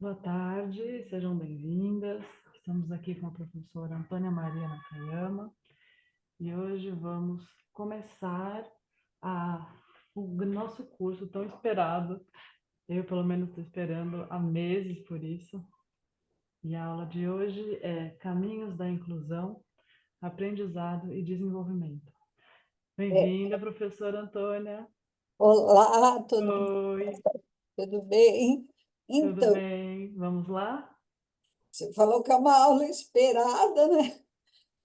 Boa tarde, sejam bem-vindas. Estamos aqui com a professora Antônia Maria Nakayama e hoje vamos começar a, o nosso curso tão esperado. Eu, pelo menos, estou esperando há meses por isso. E a aula de hoje é Caminhos da Inclusão, Aprendizado e Desenvolvimento. É, Bem-vinda, professora Antônia. olá, Oi, tudo bem? tudo Então, bem? Vamos lá? você falou que é uma aula esperada, né?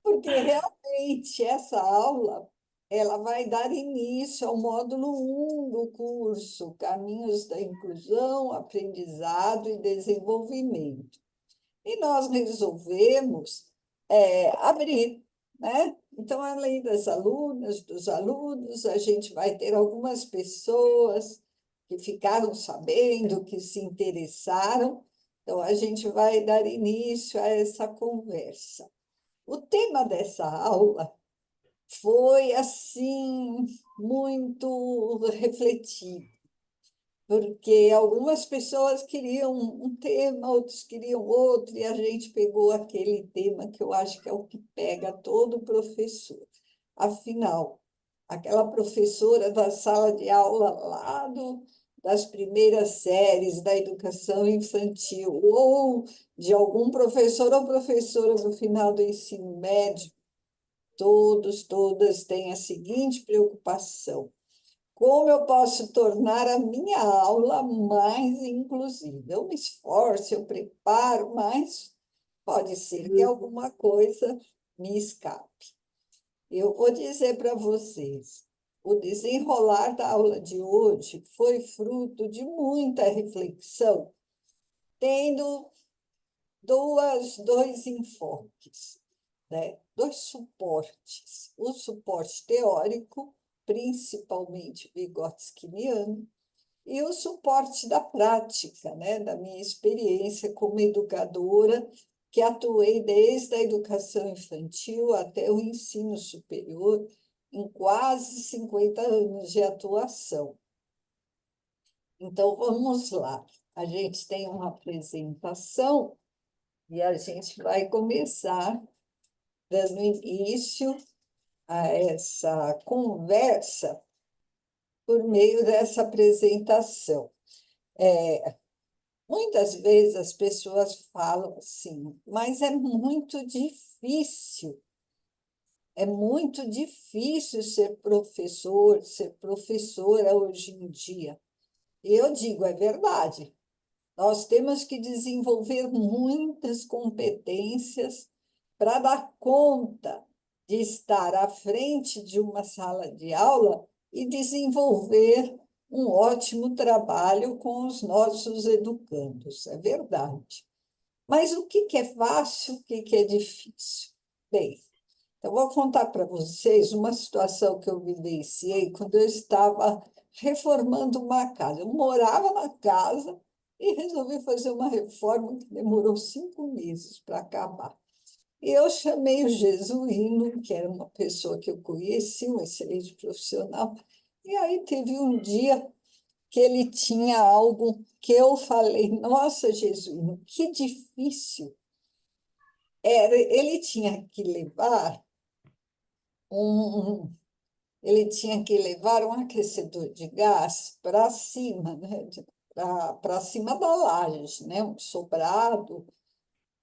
Porque realmente essa aula ela vai dar início ao módulo 1 do curso, Caminhos da Inclusão, Aprendizado e Desenvolvimento. E nós resolvemos abrir, né? Então, além das alunas, dos alunos, a gente vai ter algumas pessoas que ficaram sabendo, que se interessaram. Então, a gente vai dar início a essa conversa. O tema dessa aula foi, assim, muito refletido porque algumas pessoas queriam um tema, outros queriam outro, e a gente pegou aquele tema que eu acho que é o que pega todo professor. Afinal, aquela professora da sala de aula das primeiras séries da educação infantil, ou de algum professor ou professora do final do ensino médio, todas têm a seguinte preocupação: como eu posso tornar a minha aula mais inclusiva? Eu me esforço, eu preparo, mas pode ser que alguma coisa me escape. Eu vou dizer para vocês, o desenrolar da aula de hoje foi fruto de muita reflexão, tendo dois enfoques, né? Dois suportes. O suporte teórico, principalmente vygotskyniano, e o suporte da prática, né? Da minha experiência como educadora, que atuei desde a educação infantil até o ensino superior, em quase 50 anos de atuação. Então, vamos lá. A gente tem uma apresentação e a gente vai começar dando início a essa conversa por meio dessa apresentação. Muitas vezes as pessoas falam assim, mas é muito difícil ser professora hoje em dia. E eu digo, é verdade. Nós temos que desenvolver muitas competências para dar conta de estar à frente de uma sala de aula e desenvolver um ótimo trabalho com os nossos educandos. É verdade. Mas o que é fácil, o que é difícil? Bem, eu vou contar para vocês uma situação que eu vivenciei quando eu estava reformando uma casa. Eu morava na casa e resolvi fazer uma reforma que demorou 5 meses para acabar. E eu chamei o Jesuíno, que era uma pessoa que eu conheci, um excelente profissional, e aí teve um dia que ele tinha algo que eu falei, nossa, Jesuíno, que difícil. Ele tinha que levar um, ele tinha que levar um aquecedor de gás para cima, né? Para cima da laje, né? Um sobrado.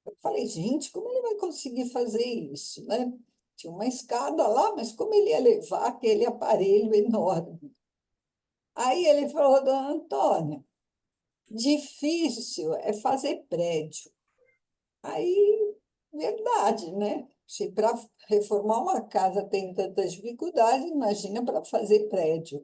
Eu falei, gente, como ele vai conseguir fazer isso, né? Tinha uma escada lá, mas como ele ia levar aquele aparelho enorme? Aí ele falou, dona Antônia, difícil é fazer prédio. Aí, verdade, né? Se para reformar uma casa tem tantas dificuldades, imagina para fazer prédio.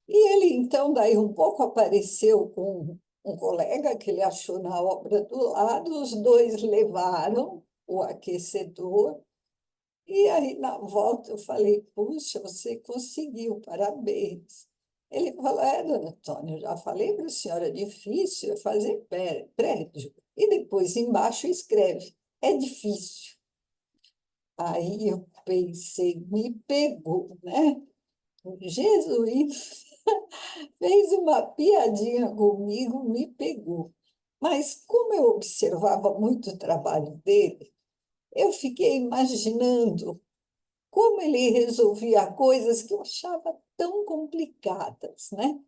E ele, então, daí um pouco apareceu com um colega que ele achou na obra do lado, os dois levaram o aquecedor, e aí, na volta, eu falei, puxa, você conseguiu, parabéns. Ele falou, dona Antônia, eu já falei para a senhora, é difícil é fazer prédio. E depois, embaixo, escreve, é difícil. Aí eu pensei, me pegou, né? Jesus fez uma piadinha comigo, me pegou. Mas, como eu observava muito o trabalho dele, eu fiquei imaginando como ele resolvia coisas que eu achava tão complicadas, né?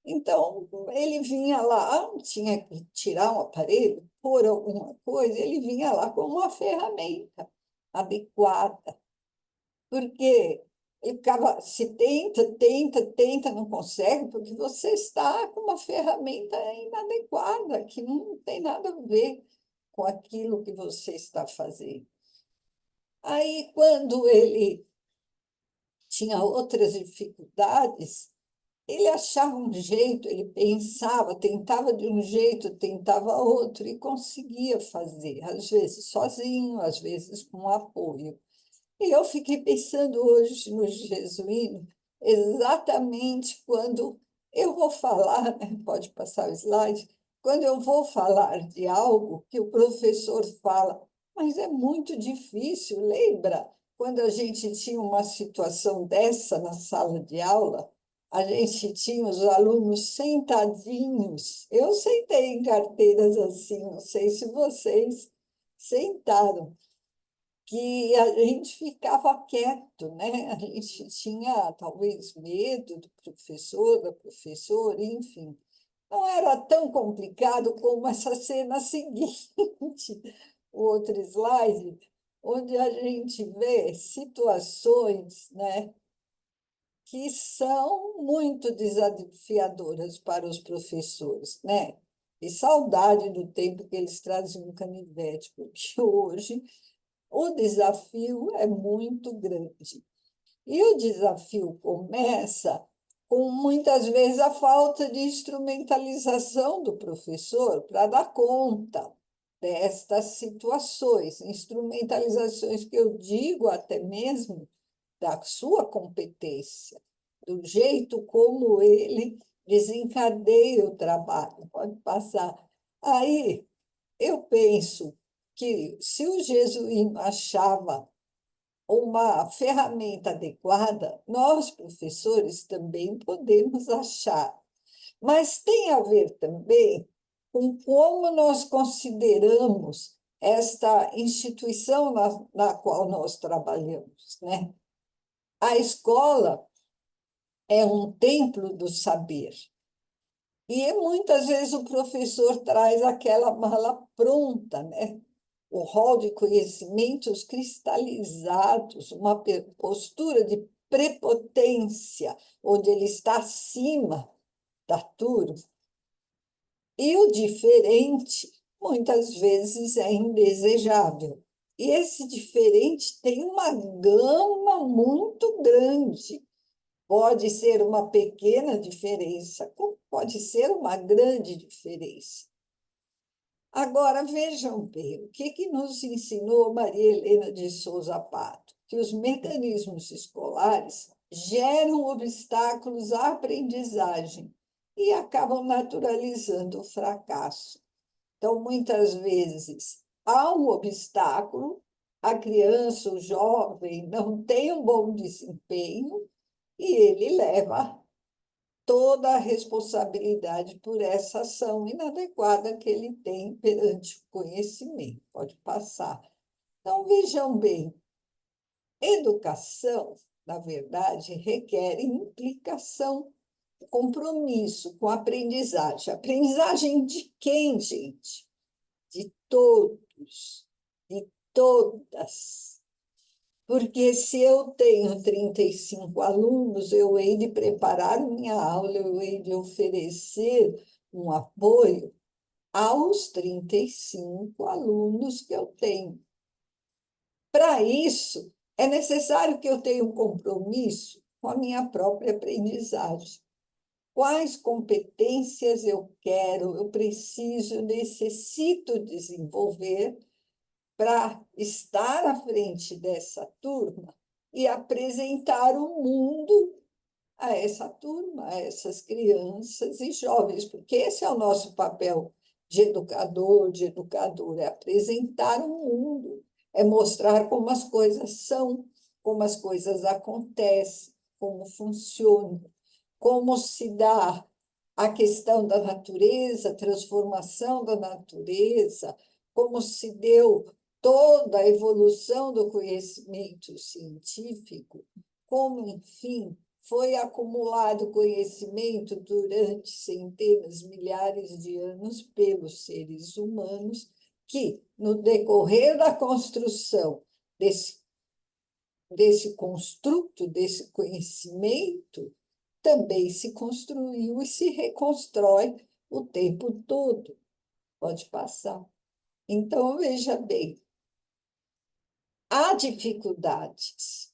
Então, ele vinha lá, tinha que tirar um aparelho, pôr alguma coisa, ele vinha lá com uma ferramenta adequada, porque ele ficava, se tenta, tenta, tenta, não consegue, porque você está com uma ferramenta inadequada, que não tem nada a ver com aquilo que você está fazendo. Aí, quando ele tinha outras dificuldades, ele achava um jeito, ele pensava, tentava de um jeito, tentava outro e conseguia fazer, às vezes sozinho, às vezes com apoio. E eu fiquei pensando hoje no Jesuíno, exatamente quando eu vou falar, né, pode passar o slide, quando eu vou falar de algo que o professor fala, mas é muito difícil, lembra? Quando a gente tinha uma situação dessa na sala de aula, a gente tinha os alunos sentadinhos. Eu sentei em carteiras assim, não sei se vocês sentaram que a gente ficava quieto, né? A gente tinha talvez medo do professor, da professora, enfim. Não era tão complicado como essa cena seguinte, o outro slide, onde a gente vê situações, né, que são muito desafiadoras para os professores, né? E saudade do tempo que eles traziam canivete, porque hoje o desafio é muito grande. E o desafio começa com, muitas vezes, a falta de instrumentalização do professor para dar conta destas situações, instrumentalizações que eu digo até mesmo da sua competência, do jeito como ele desencadeia o trabalho. Pode passar. Aí, eu penso que se o jesuíno achava uma ferramenta adequada, nós, professores, também podemos achar. Mas tem a ver também com como nós consideramos esta instituição na qual nós trabalhamos, né? A escola é um templo do saber. E muitas vezes o professor traz aquela mala pronta, né? O rol de conhecimentos cristalizados, uma postura de prepotência, onde ele está acima da turma. E o diferente, muitas vezes, é indesejável. E esse diferente tem uma gama muito grande. Pode ser uma pequena diferença, como pode ser uma grande diferença. Agora, vejam bem, o que nos ensinou Maria Helena de Souza Pato? Que os mecanismos escolares geram obstáculos à aprendizagem e acabam naturalizando o fracasso. Então, muitas vezes, há um obstáculo, a criança, o jovem, não tem um bom desempenho e ele leva toda a responsabilidade por essa ação inadequada que ele tem perante o conhecimento. Pode passar. Então, vejam bem, educação, na verdade, requer implicação, compromisso com a aprendizagem. Aprendizagem de quem, gente? De todos, de todas. Porque se eu tenho 35 alunos, eu hei de preparar minha aula, eu hei de oferecer um apoio aos 35 alunos que eu tenho. Para isso, é necessário que eu tenha um compromisso com a minha própria aprendizagem. Quais competências eu quero, eu preciso, necessito desenvolver para estar à frente dessa turma e apresentar o mundo a essa turma, a essas crianças e jovens, porque esse é o nosso papel de educador, de educadora, é apresentar o mundo, é mostrar como as coisas são, como as coisas acontecem, como funcionam, como se dá a questão da natureza, a transformação da natureza, como se deu toda a evolução do conhecimento científico, como, enfim, foi acumulado conhecimento durante centenas, milhares de anos pelos seres humanos, que, no decorrer da construção desse construto, desse conhecimento, também se construiu e se reconstrói o tempo todo. Pode passar. Então, veja bem, há dificuldades,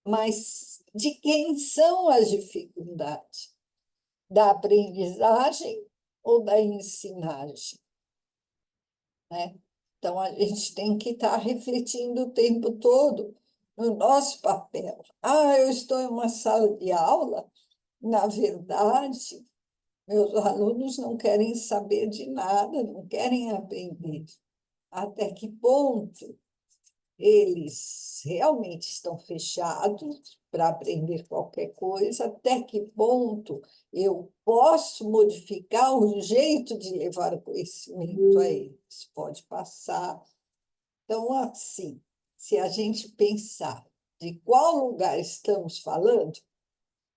mas de quem são as dificuldades? Da aprendizagem ou da ensinagem? Né? Então, a gente tem que estar refletindo o tempo todo no nosso papel. Ah, eu estou em uma sala de aula, na verdade, meus alunos não querem saber de nada, não querem aprender. Até que ponto eles realmente estão fechados para aprender qualquer coisa? Até que ponto eu posso modificar o jeito de levar o conhecimento a eles? Pode passar. Então, assim, se a gente pensar de qual lugar estamos falando,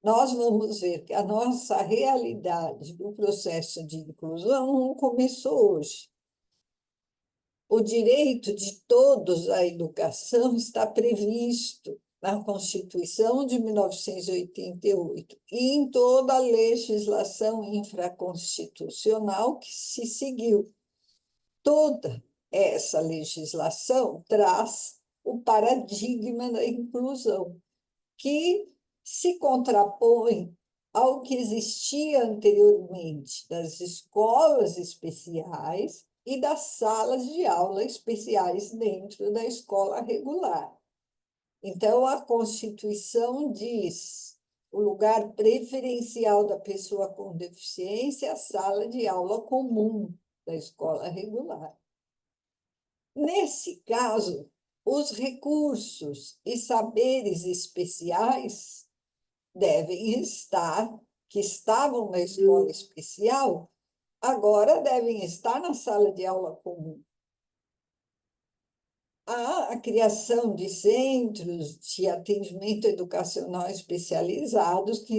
nós vamos ver que a nossa realidade do processo de inclusão não começou hoje. O direito de todos à educação está previsto na Constituição de 1988 e em toda a legislação infraconstitucional que se seguiu. Toda essa legislação traz o paradigma da inclusão, que se contrapõe ao que existia anteriormente das escolas especiais e das salas de aula especiais dentro da escola regular. Então, a Constituição diz o lugar preferencial da pessoa com deficiência é a sala de aula comum da escola regular. Nesse caso, os recursos e saberes especiais devem estar, que estavam na escola especial, agora devem estar na sala de aula comum. Há a criação de centros de atendimento educacional especializados que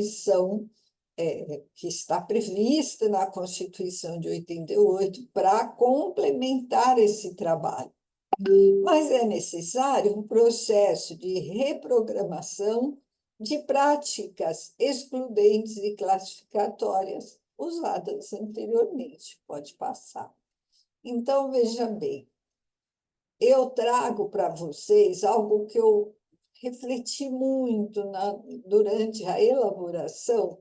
está prevista na Constituição de 88 para complementar esse trabalho. Mas é necessário um processo de reprogramação de práticas excludentes e classificatórias usadas anteriormente. Pode passar. Então, veja bem, eu trago para vocês algo que eu refleti muito durante a elaboração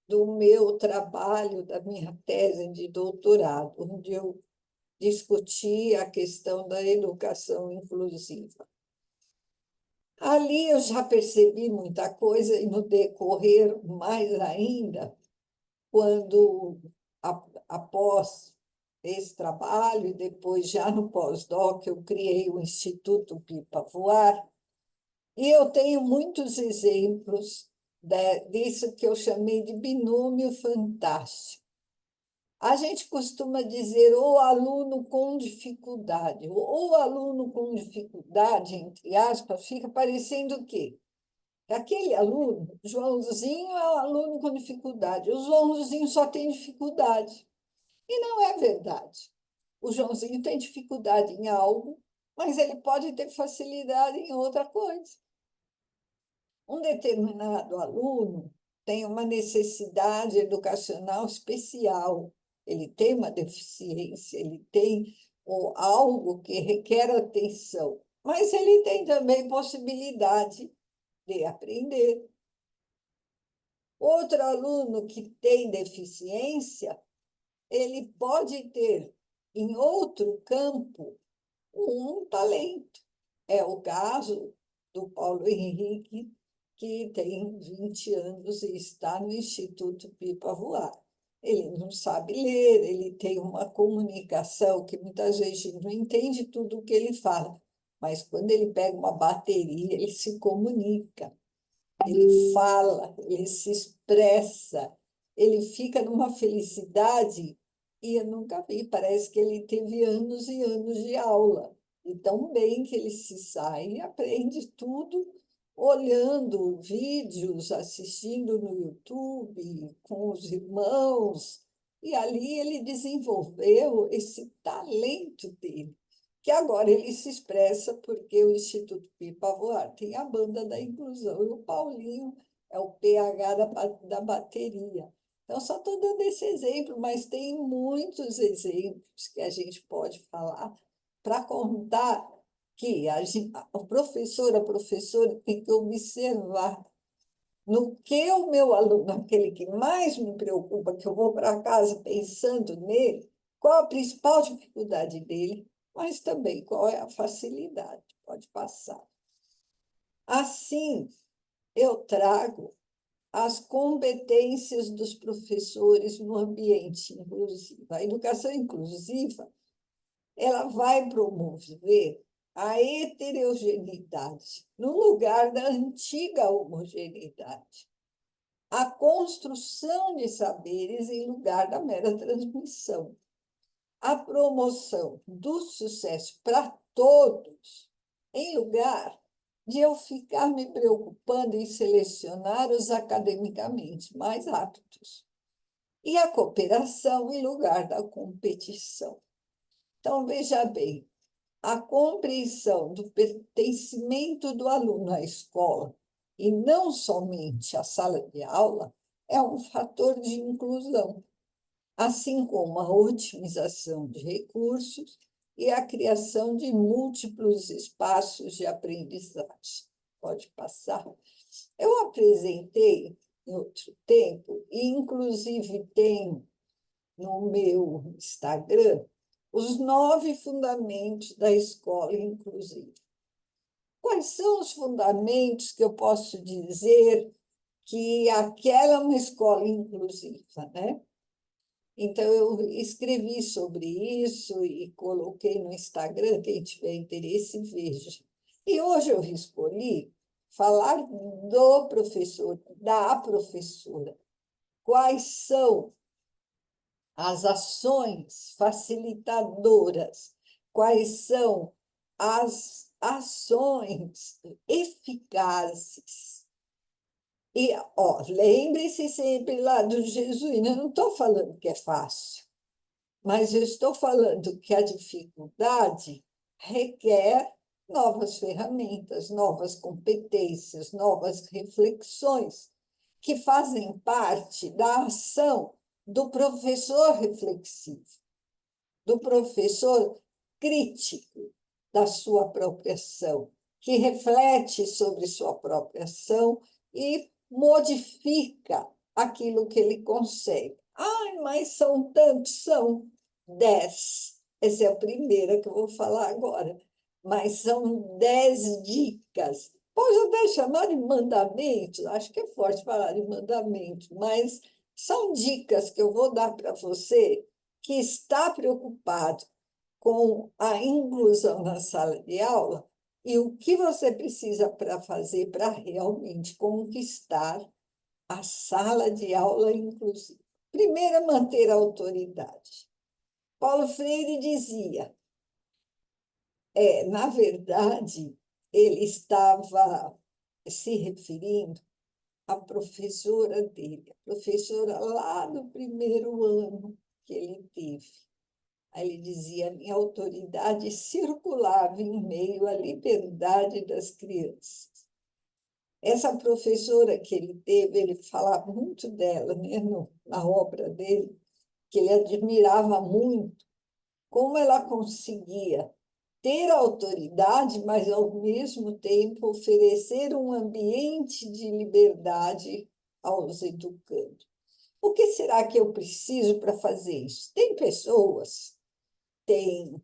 do meu trabalho, da minha tese de doutorado, onde eu discuti a questão da educação inclusiva. Ali eu já percebi muita coisa, e no decorrer mais ainda, quando, após esse trabalho, e depois já no pós-doc, eu criei o Instituto Pipa Voar, e eu tenho muitos exemplos disso que eu chamei de binômio fantástico. A gente costuma dizer o aluno com dificuldade. O aluno com dificuldade, entre aspas, fica parecendo o quê? Aquele aluno, Joãozinho é um aluno com dificuldade. O Joãozinho só tem dificuldade. E não é verdade. O Joãozinho tem dificuldade em algo, mas ele pode ter facilidade em outra coisa. Um determinado aluno tem uma necessidade educacional especial, ele tem uma deficiência, ele tem algo que requer atenção, mas ele tem também possibilidade de aprender. Outro aluno que tem deficiência, ele pode ter, em outro campo, um talento. É o caso do Paulo Henrique, que tem 20 anos e está no Instituto Pipa Voar. Ele não sabe ler, ele tem uma comunicação que muitas vezes não entende tudo o que ele fala, mas quando ele pega uma bateria, ele se comunica, ele fala, ele se expressa, ele fica numa felicidade e eu nunca vi. Parece que ele teve anos e anos de aula. E tão bem que ele se sai e aprende tudo olhando vídeos, assistindo no YouTube, com os irmãos. E ali ele desenvolveu esse talento dele, que agora ele se expressa porque o Instituto Pipa Voar tem a banda da inclusão e o Paulinho é o PH da bateria. Então, só estou dando esse exemplo, mas tem muitos exemplos que a gente pode falar para contar que a professora tem que observar no que o meu aluno, aquele que mais me preocupa, que eu vou para casa pensando nele, qual a principal dificuldade dele, mas também qual é a facilidade, pode passar. Assim, eu trago as competências dos professores no ambiente inclusivo. A educação inclusiva, ela vai promover a heterogeneidade no lugar da antiga homogeneidade, a construção de saberes em lugar da mera transmissão, a promoção do sucesso para todos, em lugar de eu ficar me preocupando em selecionar os academicamente mais aptos, e a cooperação em lugar da competição. Então, veja bem, a compreensão do pertencimento do aluno à escola, e não somente à sala de aula, é um fator de inclusão, assim como a otimização de recursos e a criação de múltiplos espaços de aprendizagem. Pode passar. Eu apresentei em outro tempo, e inclusive tem no meu Instagram, os 9 fundamentos da escola inclusiva. Quais são os fundamentos que eu posso dizer que aquela é uma escola inclusiva, né? Então, eu escrevi sobre isso e coloquei no Instagram, quem tiver interesse, veja. E hoje eu escolhi falar do professor, da professora. Quais são as ações facilitadoras? Quais são as ações eficazes? E, ó, lembre-se sempre lá do jesuíno, eu não estou falando que é fácil, mas eu estou falando que a dificuldade requer novas ferramentas, novas competências, novas reflexões, que fazem parte da ação do professor reflexivo, do professor crítico da sua própria ação, que reflete sobre sua própria ação e modifica aquilo que ele consegue. Ai, mas são tantos, são 10. Essa é a primeira que eu vou falar agora. Mas são 10 dicas. Pode até chamar de mandamentos, acho que é forte falar de mandamentos, mas são dicas que eu vou dar para você que está preocupado com a inclusão na sala de aula e o que você precisa para fazer para realmente conquistar a sala de aula inclusiva. Primeiro, é manter a autoridade. Paulo Freire dizia, na verdade, ele estava se referindo à professora dele, a professora lá do primeiro ano que ele teve. Aí ele dizia, minha autoridade circulava em meio à liberdade das crianças. Essa professora que ele teve, ele falava muito dela, né, na obra dele, que ele admirava muito, como ela conseguia ter autoridade, mas, ao mesmo tempo, oferecer um ambiente de liberdade aos educandos. O que será que eu preciso para fazer isso? Tem pessoas, tem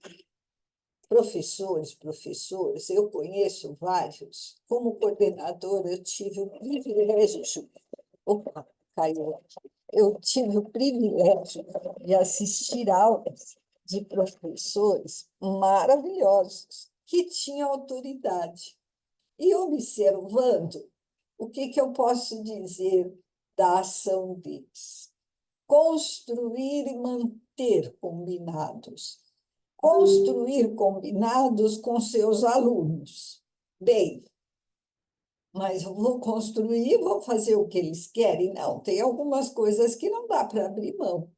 professores, eu conheço vários. Como coordenadora, eu tive o privilégio, opa, caiu aqui. Eu tive o privilégio de assistir aulas de professores maravilhosos que tinham autoridade. E observando, o que eu posso dizer da ação deles? construir e manter combinados. Construir combinados com seus alunos. Bem, mas eu vou construir, vou fazer o que eles querem? Não, tem algumas coisas que não dá para abrir mão.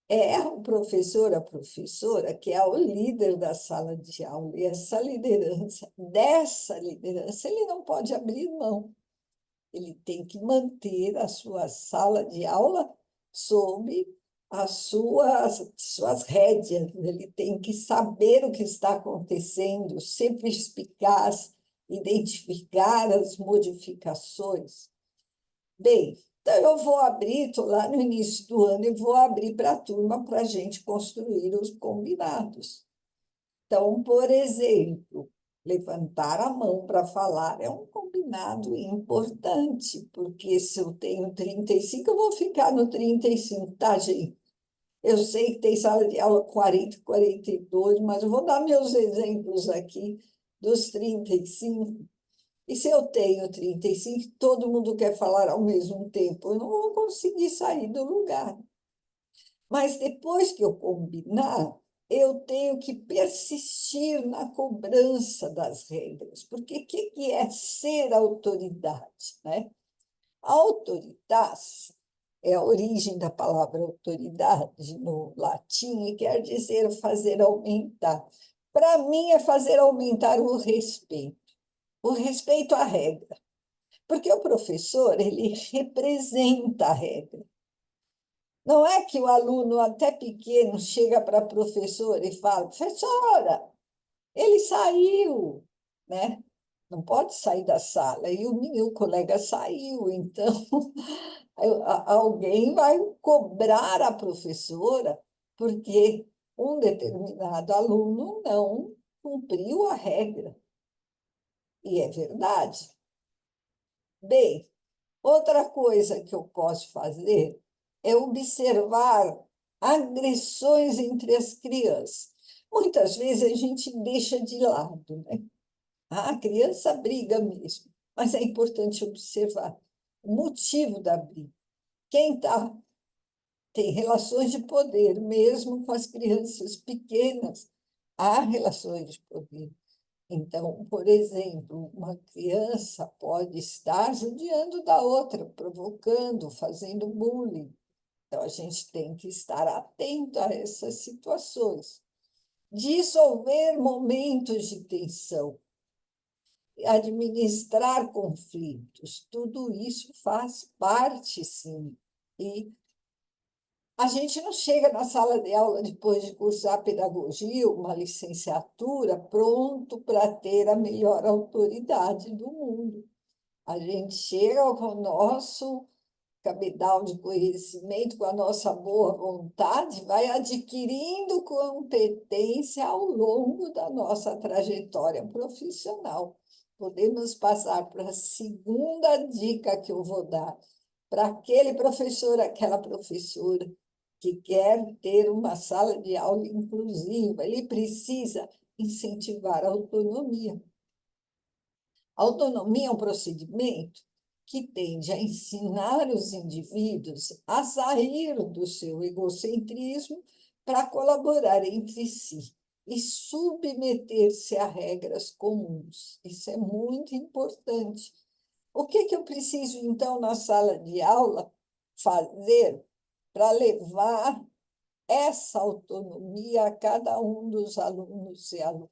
É o professor, a professora, que é o líder da sala de aula, e essa liderança, dessa liderança, ele não pode abrir mão. Ele tem que manter a sua sala de aula sob as suas rédeas. Ele tem que saber o que está acontecendo, ser perspicaz, identificar as modificações. Bem, então eu vou abrir, estou lá no início do ano, e vou abrir para a turma para a gente construir os combinados. Então, por exemplo, levantar a mão para falar é um combinado importante, porque se eu tenho 35, eu vou ficar no 35, tá, gente? Eu sei que tem sala de aula 40, 42, mas eu vou dar meus exemplos aqui dos 35. E se eu tenho 35, todo mundo quer falar ao mesmo tempo, eu não vou conseguir sair do lugar. Mas depois que eu combinar, eu tenho que persistir na cobrança das regras, porque o que é ser autoridade, né? Autoritas é a origem da palavra autoridade no latim e quer dizer fazer aumentar. Para mim, é fazer aumentar o respeito à regra, porque o professor ele representa a regra. Não é que o aluno, até pequeno, chega para a professora e fala: professora, ele saiu, né? Não pode sair da sala. E o meu colega saiu, então alguém vai cobrar a professora porque um determinado aluno não cumpriu a regra. E é verdade. Bem, outra coisa que eu posso fazer é observar agressões entre as crianças. Muitas vezes a gente deixa de lado, né? A criança briga mesmo, mas é importante observar o motivo da briga. Quem tem relações de poder, mesmo com as crianças pequenas, há relações de poder. Então, por exemplo, uma criança pode estar judiando da outra, provocando, fazendo bullying. Então, a gente tem que estar atento a essas situações. Dissolver momentos de tensão, administrar conflitos, tudo isso faz parte, sim. E a gente não chega na sala de aula depois de cursar pedagogia, uma licenciatura, pronto para ter a melhor autoridade do mundo. A gente chega com o nosso cabedal de conhecimento, com a nossa boa vontade, vai adquirindo competência ao longo da nossa trajetória profissional. Podemos passar para a segunda dica que eu vou dar para aquele professor, aquela professora que quer ter uma sala de aula inclusiva. Ele precisa incentivar a autonomia. A autonomia é um procedimento que tende a ensinar os indivíduos a sair do seu egocentrismo para colaborar entre si e submeter-se a regras comuns. Isso é muito importante. O que eu preciso, então, na sala de aula, fazer para levar essa autonomia a cada um dos alunos e alunas?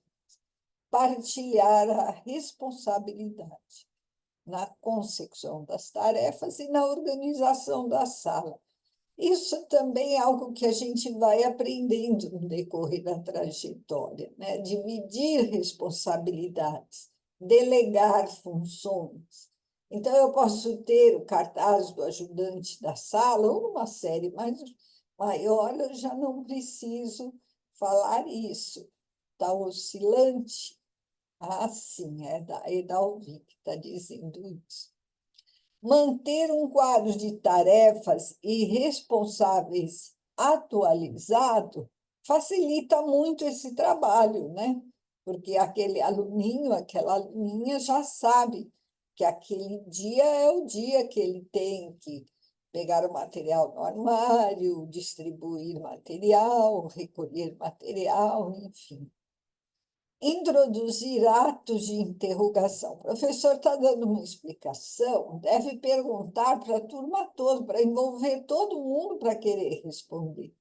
Partilhar a responsabilidade na consecução das tarefas e na organização da sala. Isso também é algo que a gente vai aprendendo no decorrer da trajetória, né? Dividir responsabilidades, delegar funções. Então, eu posso ter o cartaz do ajudante da sala, ou numa série mais maior, eu já não preciso falar isso. Está oscilante? Ah, sim, é da Edalvi que está dizendo isso. Manter um quadro de tarefas e responsáveis atualizado facilita muito esse trabalho, né? Porque aquele aluninho, aquela aluninha já sabe que aquele dia é o dia que ele tem que pegar o material no armário, distribuir material, recolher material, enfim. Introduzir atos de interrogação. O professor está dando uma explicação, deve perguntar para a turma toda, para envolver todo mundo para querer responder.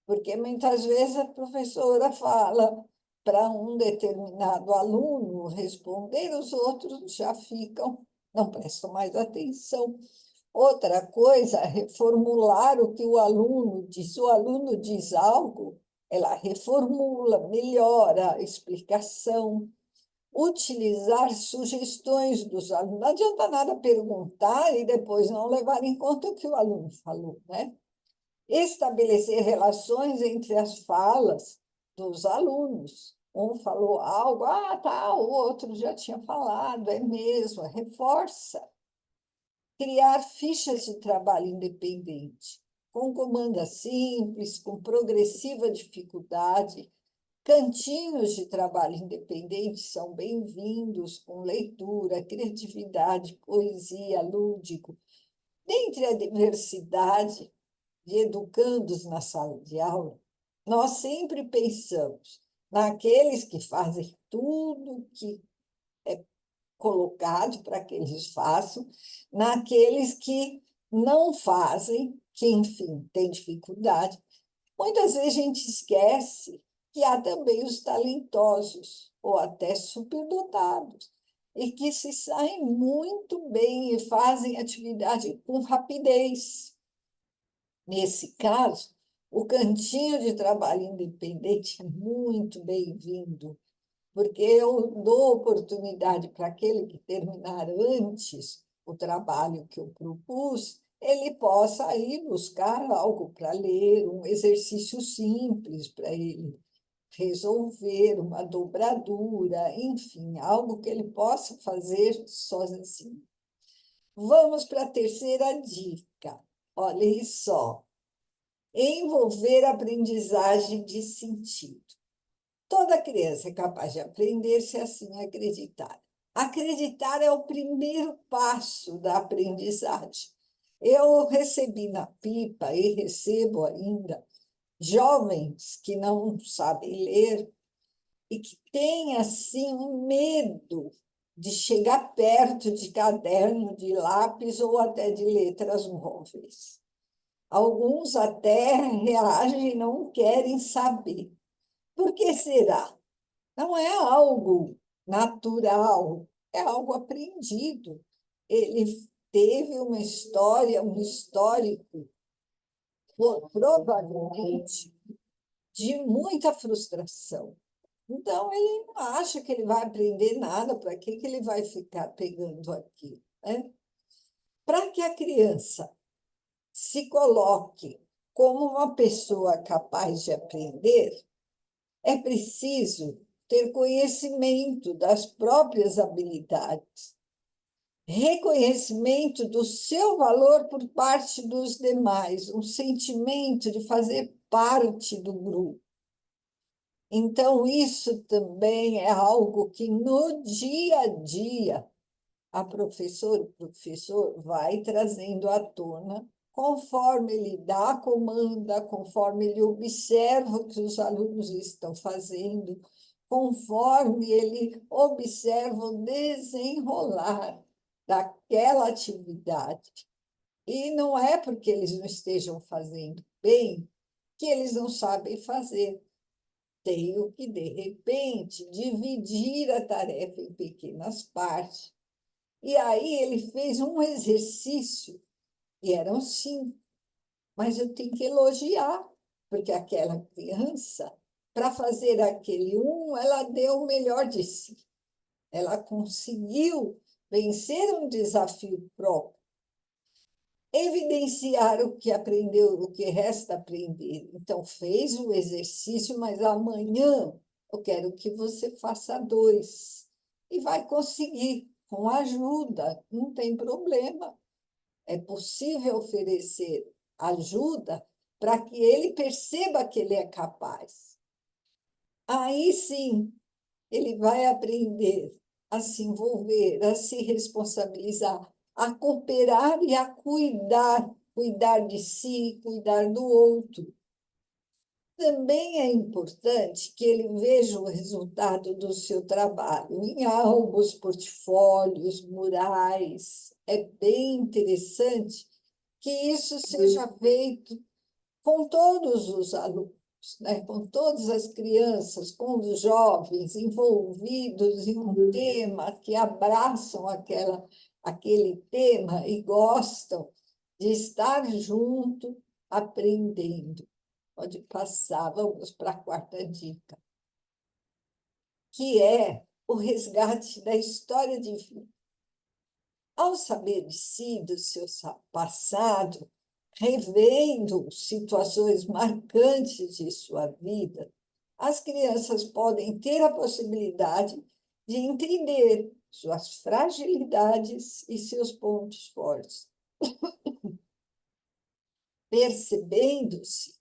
Porque muitas vezes a professora fala para um determinado aluno responder, os outros já ficam, não prestam mais atenção. Outra coisa é reformular o que o aluno diz. O aluno diz algo, ela reformula, melhora a explicação, utilizar sugestões dos alunos. Não adianta nada perguntar e depois não levar em conta o que o aluno falou, né? Estabelecer relações entre as falas dos alunos. Um falou algo, ah, tá, o outro já tinha falado, é mesmo, reforça. Criar fichas de trabalho independente, com comanda simples, com progressiva dificuldade. Cantinhos de trabalho independente são bem-vindos, com leitura, criatividade, poesia, lúdico. Dentre a diversidade de educandos na sala de aula, nós sempre pensamos naqueles que fazem tudo que é colocado para que eles façam, naqueles que não fazem, que, enfim, têm dificuldade. Muitas vezes a gente esquece que há também os talentosos, ou até superdotados, e que se saem muito bem e fazem atividade com rapidez. Nesse caso, o cantinho de trabalho independente é muito bem-vindo, porque eu dou oportunidade para aquele que terminar antes o trabalho que eu propus, ele possa ir buscar algo para ler, um exercício simples para ele resolver, uma dobradura, enfim, algo que ele possa fazer sozinho. Vamos para a terceira dica. Olhem só. Envolver a aprendizagem de sentido. Toda criança é capaz de aprender se assim acreditar. Acreditar é o primeiro passo da aprendizagem. Eu recebi na Pipa e recebo ainda jovens que não sabem ler e que têm assim um medo de chegar perto de caderno, de lápis ou até de letras móveis. Alguns até reagem e não querem saber. Por que será? Não é algo natural, é algo aprendido. Ele teve uma história, um histórico, provavelmente, de muita frustração. Então, ele não acha que ele vai aprender nada, para que ele vai ficar pegando aquilo, né? Para que a criança se coloque como uma pessoa capaz de aprender, é preciso ter conhecimento das próprias habilidades, reconhecimento do seu valor por parte dos demais, um sentimento de fazer parte do grupo. Então, isso também é algo que, no dia a dia, a professora, o professor vai trazendo à tona, conforme ele dá a comanda, conforme ele observa o que os alunos estão fazendo, conforme ele observa o desenrolar daquela atividade. E não é porque eles não estejam fazendo bem que eles não sabem fazer. Tenho que, de repente, dividir a tarefa em pequenas partes. E aí ele fez um exercício, e eram 5, mas eu tenho que elogiar, porque aquela criança, para fazer aquele ela deu o melhor de si. Ela conseguiu vencer um desafio próprio, evidenciar o que aprendeu, o que resta aprender. Então, fez o exercício, mas amanhã eu quero que você faça 2. E vai conseguir, com ajuda, não tem problema. É possível oferecer ajuda para que ele perceba que ele é capaz. Aí sim, ele vai aprender a se envolver, a se responsabilizar, a cooperar e a cuidar cuidar de si, cuidar do outro. Também é importante que ele veja o resultado do seu trabalho em álbuns, portfólios, murais. É bem interessante que isso seja feito com todos os alunos, né? Com todas as crianças, com os jovens envolvidos em um tema, que abraçam aquele tema e gostam de estar junto, aprendendo. Pode passar, vamos para a quarta dica, que é o resgate da história de vida. Ao saber de si, do seu passado, revendo situações marcantes de sua vida, as crianças podem ter a possibilidade de entender suas fragilidades e seus pontos fortes, percebendo-se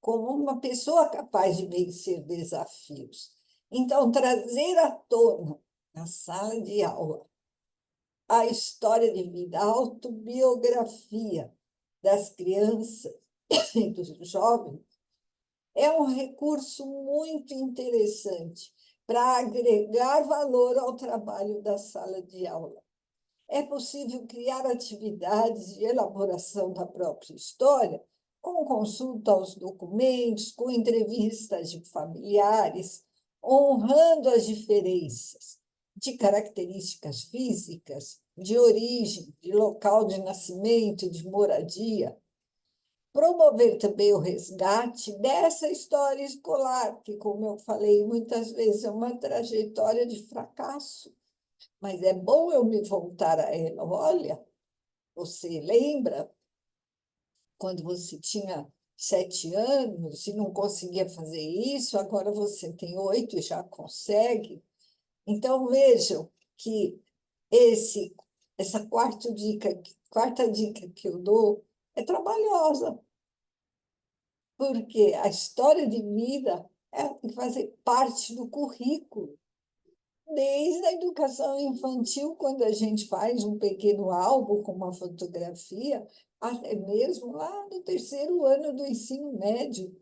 como uma pessoa capaz de vencer desafios. Então, trazer à tona, na sala de aula, a história de vida, a autobiografia das crianças e dos jovens, é um recurso muito interessante para agregar valor ao trabalho da sala de aula. É possível criar atividades de elaboração da própria história, com consulta aos documentos, com entrevistas de familiares, honrando as diferenças de características físicas, de origem, de local de nascimento, de moradia. Promover também o resgate dessa história escolar, que, como eu falei, muitas vezes é uma trajetória de fracasso. Mas é bom eu me voltar a ela. Olha, você lembra quando você tinha 7 anos e não conseguia fazer isso, agora você tem 8 e já consegue. Então, vejam que esse, essa quarta dica que eu dou é trabalhosa, porque a história de vida tem que fazer parte do currículo. Desde a educação infantil, quando a gente faz um pequeno álbum com uma fotografia, até mesmo lá no terceiro ano do ensino médio,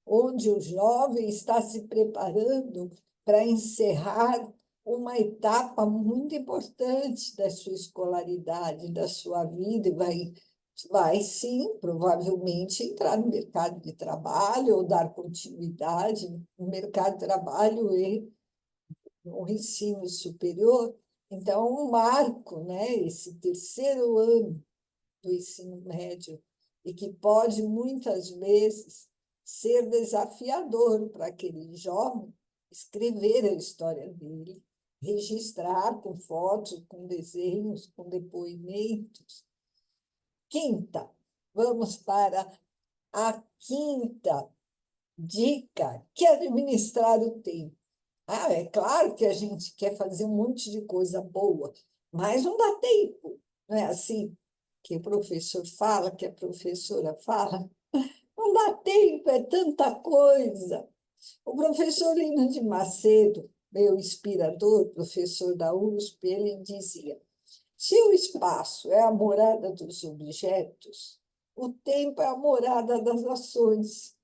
onde o jovem está se preparando para encerrar uma etapa muito importante da sua escolaridade, da sua vida, e vai sim, provavelmente, entrar no mercado de trabalho ou dar continuidade no mercado de trabalho e o ensino superior. Então, um marco, né, esse terceiro ano do ensino médio, e que pode, muitas vezes, ser desafiador para aquele jovem escrever a história dele, registrar com fotos, com desenhos, com depoimentos. Quinta, vamos para a quinta dica, que é administrar o tempo. É claro que a gente quer fazer um monte de coisa boa, mas não dá tempo. Não é assim que o professor fala, que a professora fala? Não dá tempo, é tanta coisa. O professor Lino de Macedo, meu inspirador, professor da USP, ele dizia: se o espaço é a morada dos objetos, o tempo é a morada das ações.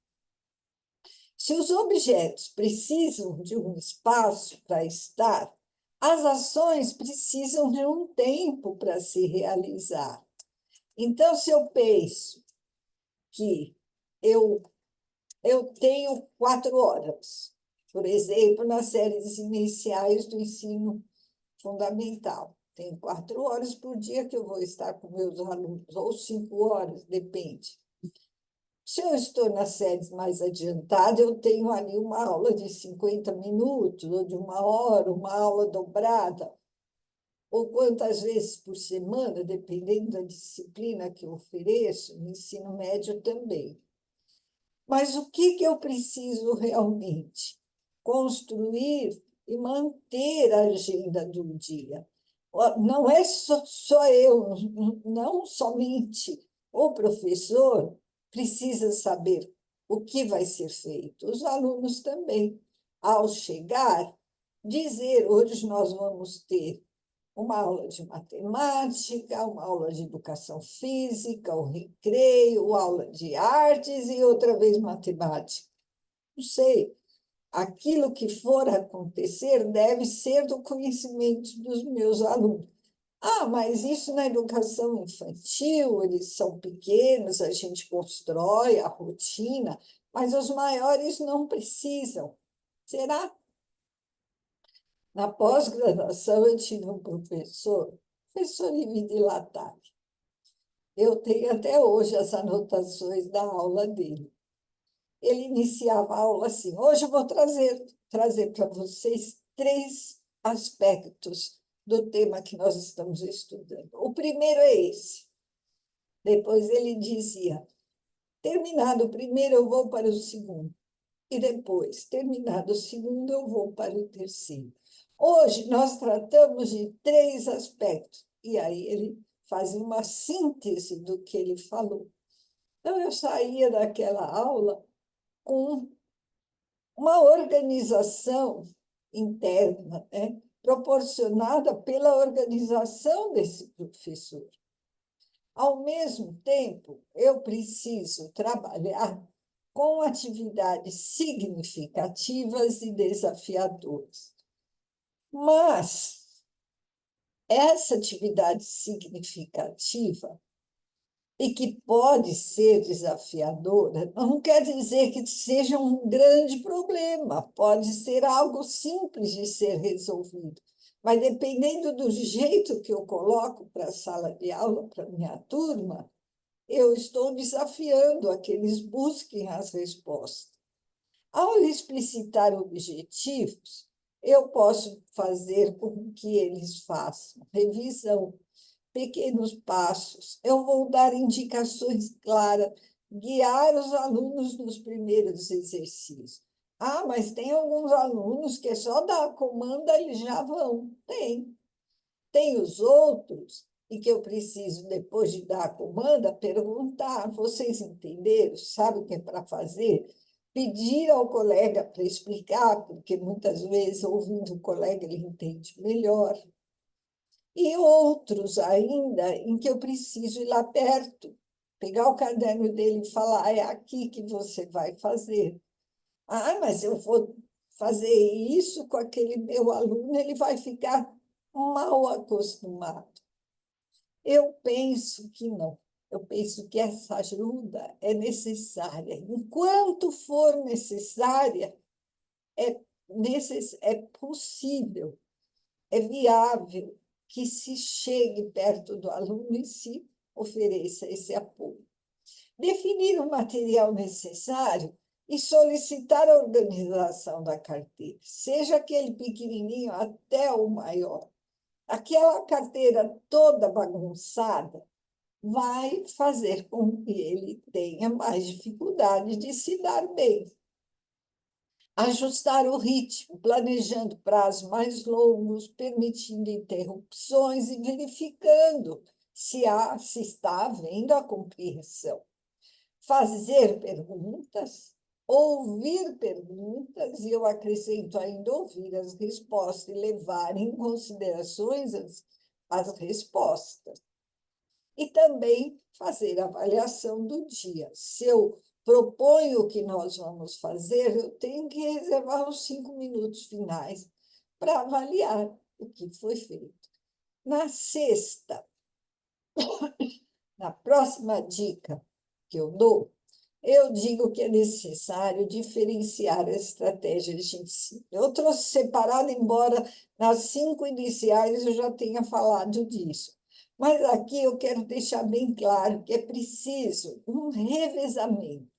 Se os objetos precisam de um espaço para estar, as ações precisam de um tempo para se realizar. Então, se eu penso que eu, eu tenho 4 horas, por exemplo, nas séries iniciais do ensino fundamental, tenho 4 horas por dia que eu vou estar com meus alunos, ou 5 horas, depende. Se eu estou nas séries mais adiantadas, eu tenho ali uma aula de 50 minutos, ou de 1 hora, uma aula dobrada, ou quantas vezes por semana, dependendo da disciplina que eu ofereço, no ensino médio também. Mas o que eu preciso realmente? Construir e manter a agenda do dia. Não é só eu, não somente o professor precisa saber o que vai ser feito, os alunos também. Ao chegar, dizer: hoje nós vamos ter uma aula de matemática, uma aula de educação física, o recreio, aula de artes e outra vez matemática. Não sei. Aquilo que for acontecer deve ser do conhecimento dos meus alunos. Ah, mas isso na educação infantil, eles são pequenos, a gente constrói a rotina, mas os maiores não precisam. Será? Na pós-graduação, eu tive um professor Ivy. Eu tenho até hoje as anotações da aula dele. Ele iniciava a aula assim: hoje eu vou trazer para vocês três aspectos do tema que nós estamos estudando. O primeiro é esse. Depois ele dizia: terminado o primeiro, eu vou para o segundo. E depois, terminado o segundo, eu vou para o terceiro. Hoje, nós tratamos de três aspectos. E aí ele fazia uma síntese do que ele falou. Então, eu saía daquela aula com uma organização interna, né, proporcionada pela organização desse professor. Ao mesmo tempo, eu preciso trabalhar com atividades significativas e desafiadoras. Mas essa atividade significativa e que pode ser desafiadora, não quer dizer que seja um grande problema, pode ser algo simples de ser resolvido. Mas dependendo do jeito que eu coloco para a sala de aula, para a minha turma, eu estou desafiando a que eles busquem as respostas. Ao explicitar objetivos, eu posso fazer com que eles façam revisão, pequenos passos. Eu vou dar indicações claras, guiar os alunos nos primeiros exercícios. Ah, mas tem alguns alunos que é só dar a comanda, eles já vão. Tem. Tem os outros, e que eu preciso, depois de dar a comanda, perguntar: vocês entenderam? Sabe o que é para fazer? Pedir ao colega para explicar, porque muitas vezes, ouvindo o colega, ele entende melhor. E outros ainda em que eu preciso ir lá perto, pegar o caderno dele e falar: é aqui que você vai fazer. Ah, mas eu vou fazer isso com aquele meu aluno, ele vai ficar mal acostumado. Eu penso que não. Eu penso que essa ajuda é necessária. Enquanto for necessária, é possível, é viável que se chegue perto do aluno e se ofereça esse apoio. Definir o material necessário e solicitar a organização da carteira, seja aquele pequenininho até o maior. Aquela carteira toda bagunçada vai fazer com que ele tenha mais dificuldade de se dar bem. Ajustar o ritmo, planejando prazos mais longos, permitindo interrupções e verificando se está havendo a compreensão. Fazer perguntas, ouvir perguntas, e eu acrescento ainda ouvir as respostas e levar em considerações as respostas. E também fazer a avaliação do dia. Se eu proponho o que nós vamos fazer, eu tenho que reservar os 5 minutos finais para avaliar o que foi feito. Na sexta, na próxima dica que eu dou, eu digo que é necessário diferenciar as estratégias de ensino. Eu trouxe separado, embora nas 5 iniciais eu já tenha falado disso. Mas aqui eu quero deixar bem claro que é preciso um revezamento.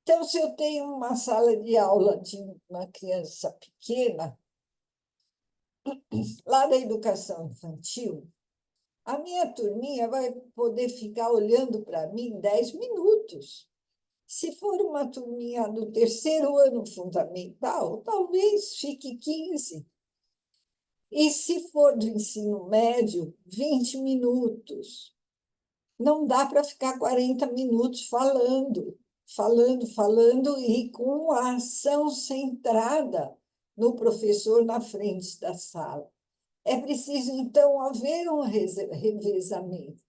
Então, se eu tenho uma sala de aula de uma criança pequena, lá da educação infantil, a minha turminha vai poder ficar olhando para mim 10 minutos. Se for uma turminha do terceiro ano fundamental, talvez fique 15. E se for do ensino médio, 20 minutos. Não dá para ficar 40 minutos falando e com a ação centrada no professor na frente da sala. É preciso, então, haver um revezamento.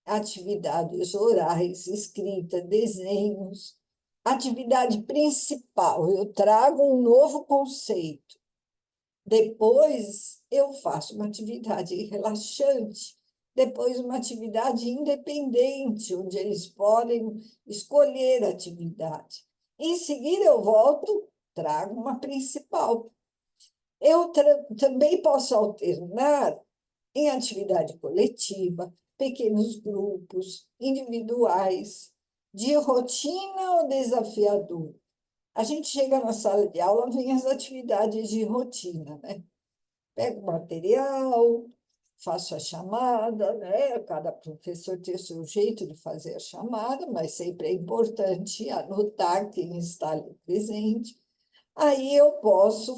Atividades orais, escrita, desenhos. Atividade principal, eu trago um novo conceito. Depois, eu faço uma atividade relaxante. Depois, uma atividade independente, onde eles podem escolher a atividade. Em seguida, eu volto, trago uma principal. Eu também posso alternar em atividade coletiva, pequenos grupos, individuais, de rotina ou desafiador. A gente chega na sala de aula, vem as atividades de rotina, né? Pego o material, faço a chamada, né? Cada professor tem o seu jeito de fazer a chamada, mas sempre é importante anotar quem está ali presente. Aí eu posso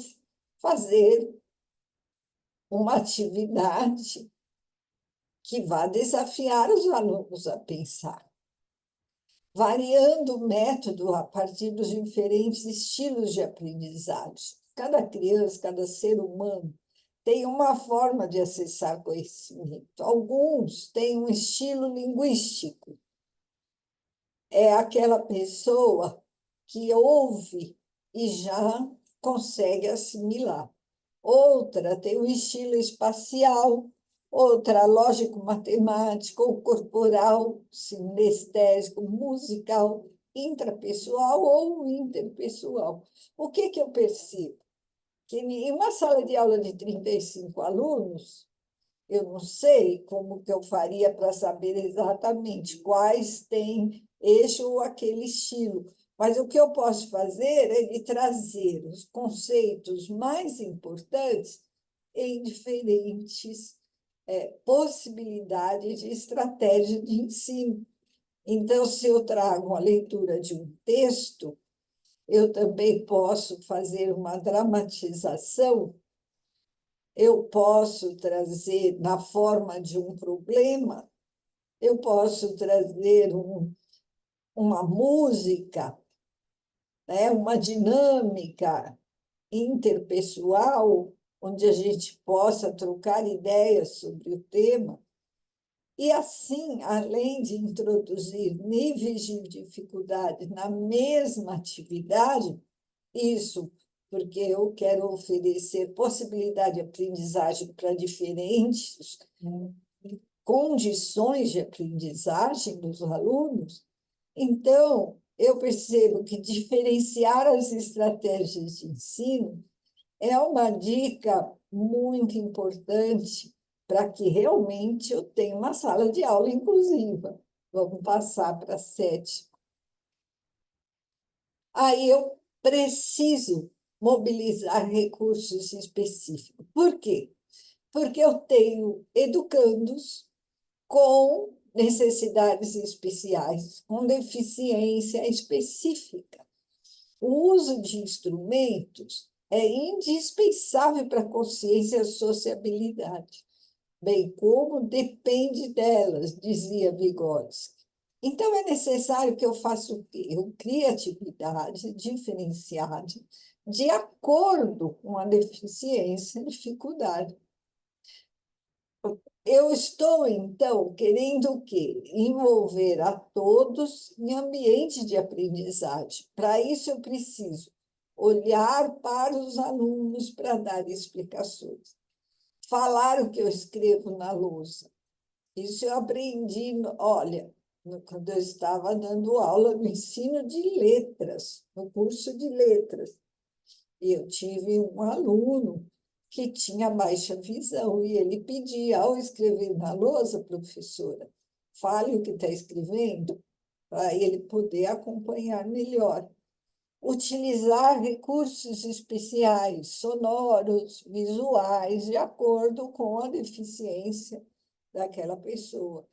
fazer uma atividade que vá desafiar os alunos a pensar, variando o método a partir dos diferentes estilos de aprendizagem. Cada criança, cada ser humano tem uma forma de acessar conhecimento. Alguns têm um estilo linguístico. É aquela pessoa que ouve e já consegue assimilar. Outra tem um estilo espacial, outra lógico-matemático, ou corporal, sinestésico, musical, intrapessoal ou interpessoal. O que eu percebo? Que em uma sala de aula de 35 alunos, eu não sei como que eu faria para saber exatamente quais têm este ou aquele estilo, mas o que eu posso fazer é de trazer os conceitos mais importantes em diferentes possibilidades de estratégia de ensino. Então, se eu trago a leitura de um texto, eu também posso fazer uma dramatização, eu posso trazer na forma de um problema, eu posso trazer uma música, né, uma dinâmica interpessoal, onde a gente possa trocar ideias sobre o tema. E assim, além de introduzir níveis de dificuldade na mesma atividade, isso porque eu quero oferecer possibilidade de aprendizagem para diferentes condições de aprendizagem dos alunos, então eu percebo que diferenciar as estratégias de ensino é uma dica muito importante para que realmente eu tenha uma sala de aula inclusiva. Vamos passar para a sétima. Aí eu preciso mobilizar recursos específicos. Por quê? Porque eu tenho educandos com necessidades especiais, com deficiência específica. O uso de instrumentos é indispensável para a consciência e a sociabilidade, bem como depende delas, dizia Vygotsky. Então, é necessário que eu faça o quê? Eu crie atividade diferenciada de acordo com a deficiência e dificuldade. Eu estou, então, querendo o quê? Envolver a todos em ambiente de aprendizagem. Para isso, eu preciso olhar para os alunos para dar explicações, falar o que eu escrevo na lousa. Isso eu aprendi, olha, quando eu estava dando aula no ensino de letras, no curso de letras. E eu tive um aluno que tinha baixa visão e ele pedia, ao escrever na lousa, professora, fale o que está escrevendo, para ele poder acompanhar melhor. Utilizar recursos especiais, sonoros, visuais, de acordo com a deficiência daquela pessoa.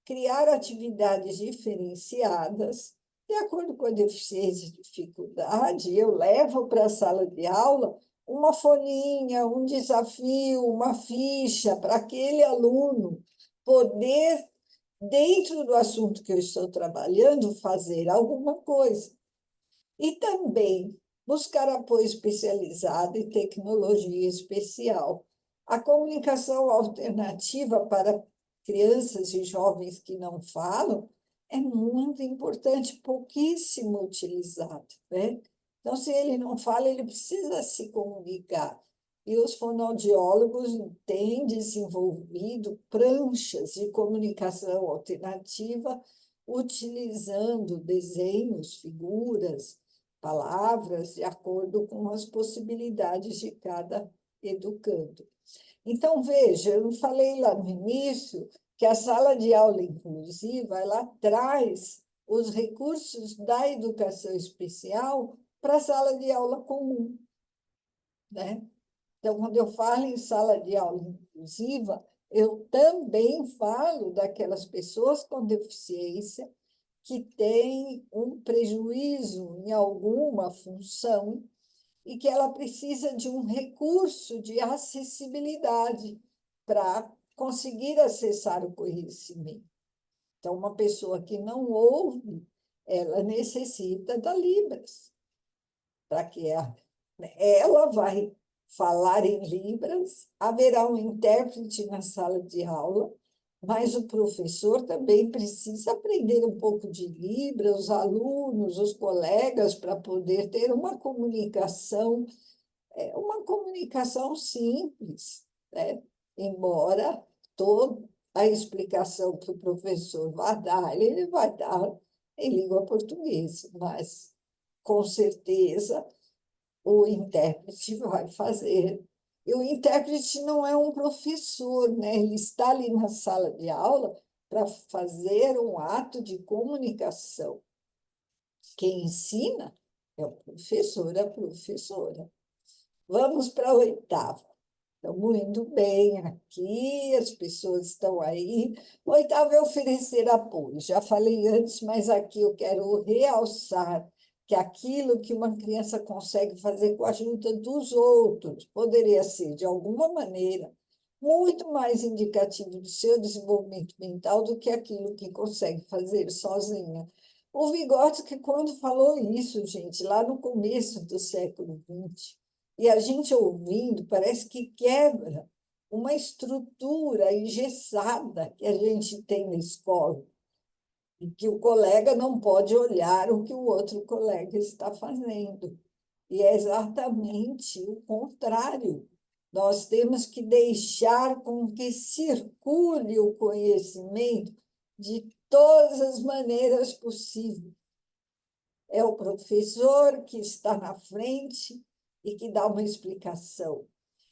Criar atividades diferenciadas, de acordo com a deficiência e dificuldade, eu levo para a sala de aula uma folhinha, um desafio, uma ficha para aquele aluno poder, dentro do assunto que eu estou trabalhando, fazer alguma coisa. E também buscar apoio especializado e tecnologia especial. A comunicação alternativa para crianças e jovens que não falam é muito importante, pouquíssimo utilizado, né? Então, se ele não fala, ele precisa se comunicar. E os fonoaudiólogos têm desenvolvido pranchas de comunicação alternativa, utilizando desenhos, figuras, palavras, de acordo com as possibilidades de cada educando. Então, veja, eu falei lá no início que a sala de aula inclusiva ela traz os recursos da educação especial para a sala de aula comum, né? Então, quando eu falo em sala de aula inclusiva, eu também falo daquelas pessoas com deficiência que têm um prejuízo em alguma função e que ela precisa de um recurso de acessibilidade para conseguir acessar o conhecimento. Então, uma pessoa que não ouve, ela necessita da Libras, para que ela vai falar em Libras, haverá um intérprete na sala de aula, mas o professor também precisa aprender um pouco de Libras, os alunos, os colegas, para poder ter uma comunicação simples, né? Embora toda a explicação que o professor vai dar, ele vai dar em língua portuguesa, mas com certeza o intérprete vai fazer. E o intérprete não é um professor, né? Ele está ali na sala de aula para fazer um ato de comunicação. Quem ensina é o professor, a professora. Vamos para a oitava. Estamos indo bem aqui, as pessoas estão aí. O oitavo é oferecer apoio. Já falei antes, mas aqui eu quero realçar que aquilo que uma criança consegue fazer com a ajuda dos outros poderia ser, de alguma maneira, muito mais indicativo do seu desenvolvimento mental do que aquilo que consegue fazer sozinha. O Vygotsky, quando falou isso, gente, lá no começo do século XX, e a gente ouvindo, parece que quebra uma estrutura engessada que a gente tem na escola, e que o colega não pode olhar o que o outro colega está fazendo. E é exatamente o contrário. Nós temos que deixar com que circule o conhecimento de todas as maneiras possíveis. É o professor que está na frente e que dá uma explicação.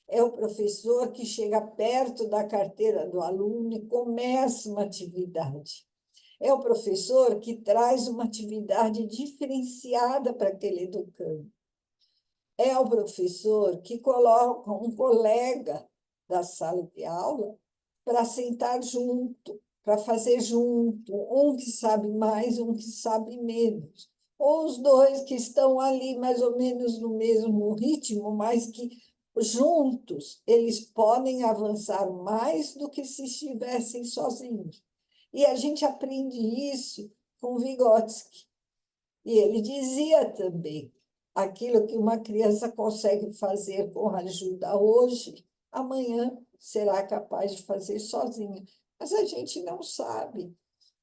É o professor que chega perto da carteira do aluno e começa uma atividade. É o professor que traz uma atividade diferenciada para aquele educando. É o professor que coloca um colega da sala de aula para sentar junto, para fazer junto, um que sabe mais, um que sabe menos. Ou os dois que estão ali mais ou menos no mesmo ritmo, mas que juntos eles podem avançar mais do que se estivessem sozinhos. E a gente aprende isso com Vygotsky. E ele dizia também, aquilo que uma criança consegue fazer com ajuda hoje, amanhã será capaz de fazer sozinha. Mas a gente não sabe.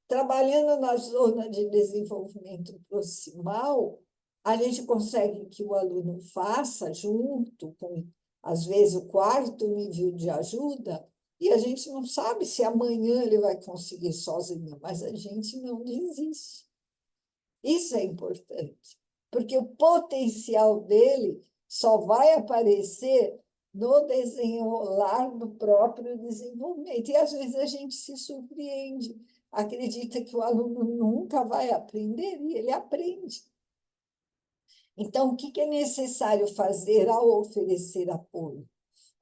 Trabalhando na zona de desenvolvimento proximal, a gente consegue que o aluno faça junto com, às vezes, o quarto nível de ajuda, e a gente não sabe se amanhã ele vai conseguir sozinho, mas a gente não desiste. Isso é importante, porque o potencial dele só vai aparecer no desenrolar do próprio desenvolvimento. E, às vezes, a gente se surpreende, acredita que o aluno nunca vai aprender e ele aprende. Então, o que é necessário fazer ao oferecer apoio?